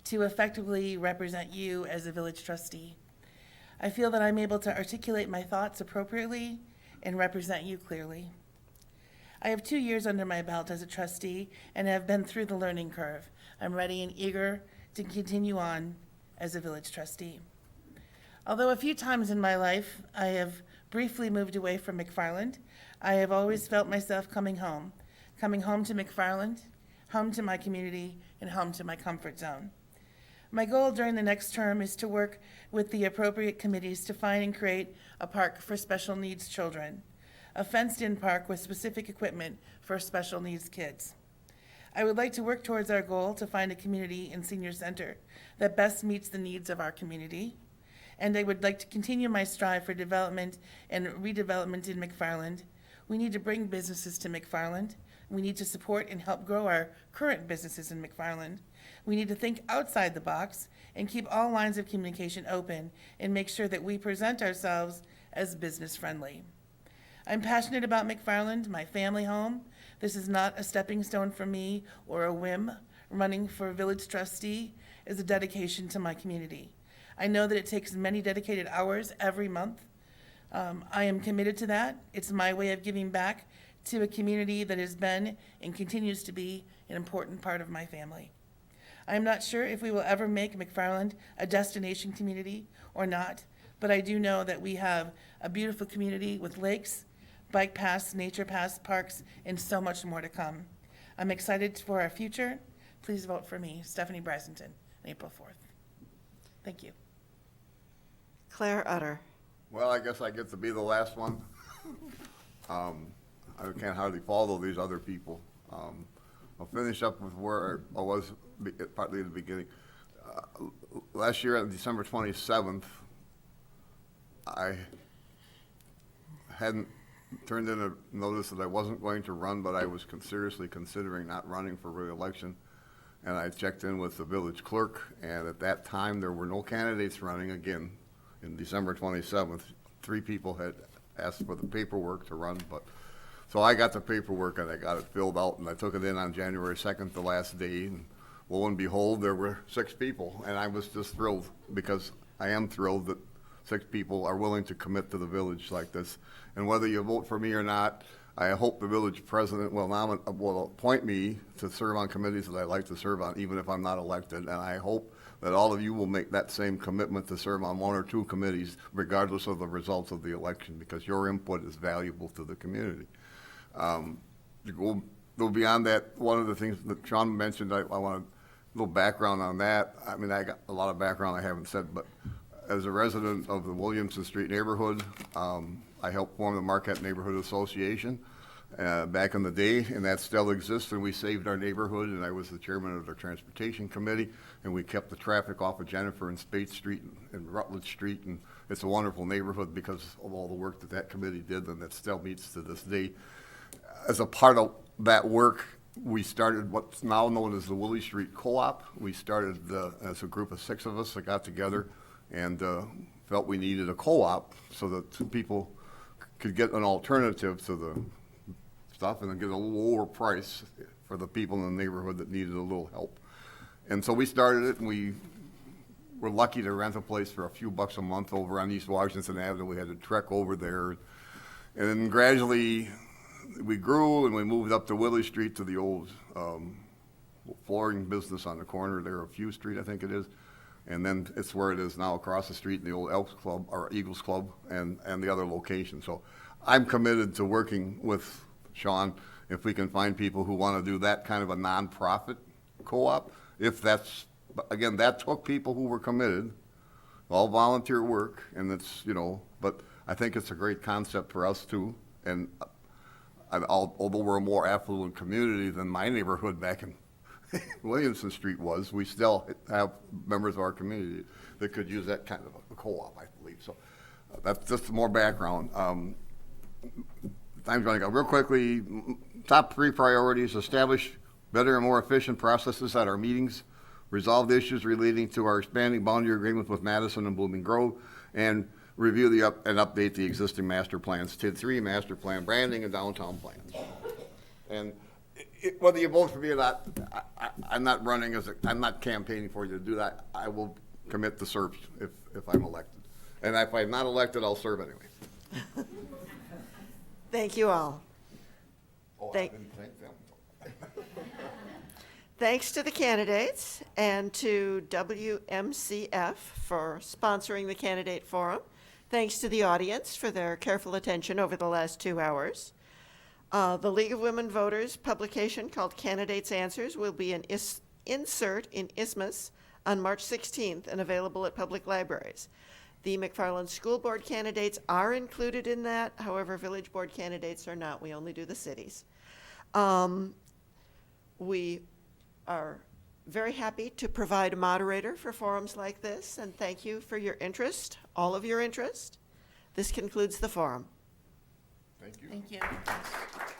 to effectively represent you as a village trustee. I feel that I'm able to articulate my thoughts appropriately and represent you clearly. I have 2 years under my belt as a trustee and have been through the learning curve. I'm ready and eager to continue on as a village trustee. Although a few times in my life I have briefly moved away from McFarland, I have always felt myself coming home to McFarland, home to my community, and home to my comfort zone. My goal during the next term is to work with the appropriate committees to find and create a park for special needs children, a fenced-in park with specific equipment for special needs kids. I would like to work towards our goal to find a community and senior center that best meets the needs of our community. And I would like to continue my strive for development and redevelopment in McFarland. We need to bring businesses to McFarland. We need to support and help grow our current businesses in McFarland. We need to think outside the box and keep all lines of communication open and make sure that we present ourselves as business friendly. I'm passionate about McFarland, my family home. This is not a stepping stone for me or a whim. Running for village trustee is a dedication to my community. I know that it takes many dedicated hours every month. I am committed to that. It's my way of giving back to a community that has been and continues to be an important part of my family. I am not sure if we will ever make McFarland a destination community or not, but I do know that we have a beautiful community with lakes, bike paths, nature paths, parks, and so much more to come. I'm excited for our future. Please vote for me, Stephanie Brysonton, on April 4th. Thank you. Claire Utter. Well, I guess I get to be the last one. I can't hardly follow these other people. I'll finish up with where I was partly at the beginning. Last year on December 27th, I hadn't turned in a notice that I wasn't going to run, but I was seriously considering not running for re-election. And I checked in with the village clerk, and at that time, there were no candidates running again. In December 27th, 3 people had asked for the paperwork to run, but so I got the paperwork and I got it filled out, and I took it in on January 2nd, the last day, and lo and behold, there were 6 people, and I was just thrilled, because I am thrilled that 6 people are willing to commit to the village like this. And whether you vote for me or not, I hope the village president will appoint me to serve on committees that I like to serve on, even if I'm not elected, and I hope that all of you will make that same commitment to serve on 1 or 2 committees, regardless of the results of the election, because your input is valuable to the community. To go beyond that, one of the things that Sean mentioned, I want a little background on that. I mean, I got a lot of background I haven't said, but as a resident of the Williamson Street neighborhood, I helped form the Marquette Neighborhood Association back in the day, and that still exists, and we saved our neighborhood, and I was the chairman of the Transportation Committee, and we kept the traffic off of Jennifer and Spade Street and Rutledge Street, and it's a wonderful neighborhood because of all the work that that committee did, and that still meets to this day. As a part of that work, we started what's now known as the Willie Street Co-op. We started as a group of 6 of us that got together and felt we needed a co-op so that people could get an alternative to the stuff and then get a little lower price for the people in the neighborhood that needed a little help. And so we started it, and we were lucky to rent a place for a few bucks a month over on East Washington Avenue. We had to trek over there. And then gradually we grew, and we moved up to Willie Street to the old flooring business on the corner there of Few Street, I think it is. And then it's where it is now, across the street in the old Elks Club, or Eagles Club, and the other location. So I'm committed to working with Sean if we can find people who want to do that kind of a nonprofit co-op. If that's, again, that took people who were committed, all volunteer work, and it's, but I think it's a great concept for us too. And although we're a more affluent community than my neighborhood back in Williamson Street was, we still have members of our community that could use that kind of a co-op, I believe. So that's just more background. Time's running out. Real quickly, top 3 priorities: establish better and more efficient processes at our meetings, resolve the issues relating to our expanding boundary agreement with Madison and Blooming Grove, and review and update the existing master plans, TID 3 master plan, branding, and downtown plans. And whether you vote for me or not, I'm not running I'm not campaigning for you to do that. I will commit to serve if I'm elected. And if I'm not elected, I'll serve anyway. Thank you all. Oh, Thank- I didn't thank them. Thanks to the candidates and to WMCF for sponsoring the candidate forum. Thanks to the audience for their careful attention over the last 2 hours. The League of Women Voters publication called Candidates Answers will be an insert in ISMAS on March 16th and available at public libraries. The McFarland School Board candidates are included in that. However, Village Board candidates are not. We only do the cities. We are very happy to provide a moderator for forums like this, and thank you for your interest, all of your interest. This concludes the forum. Thank you. Thank you.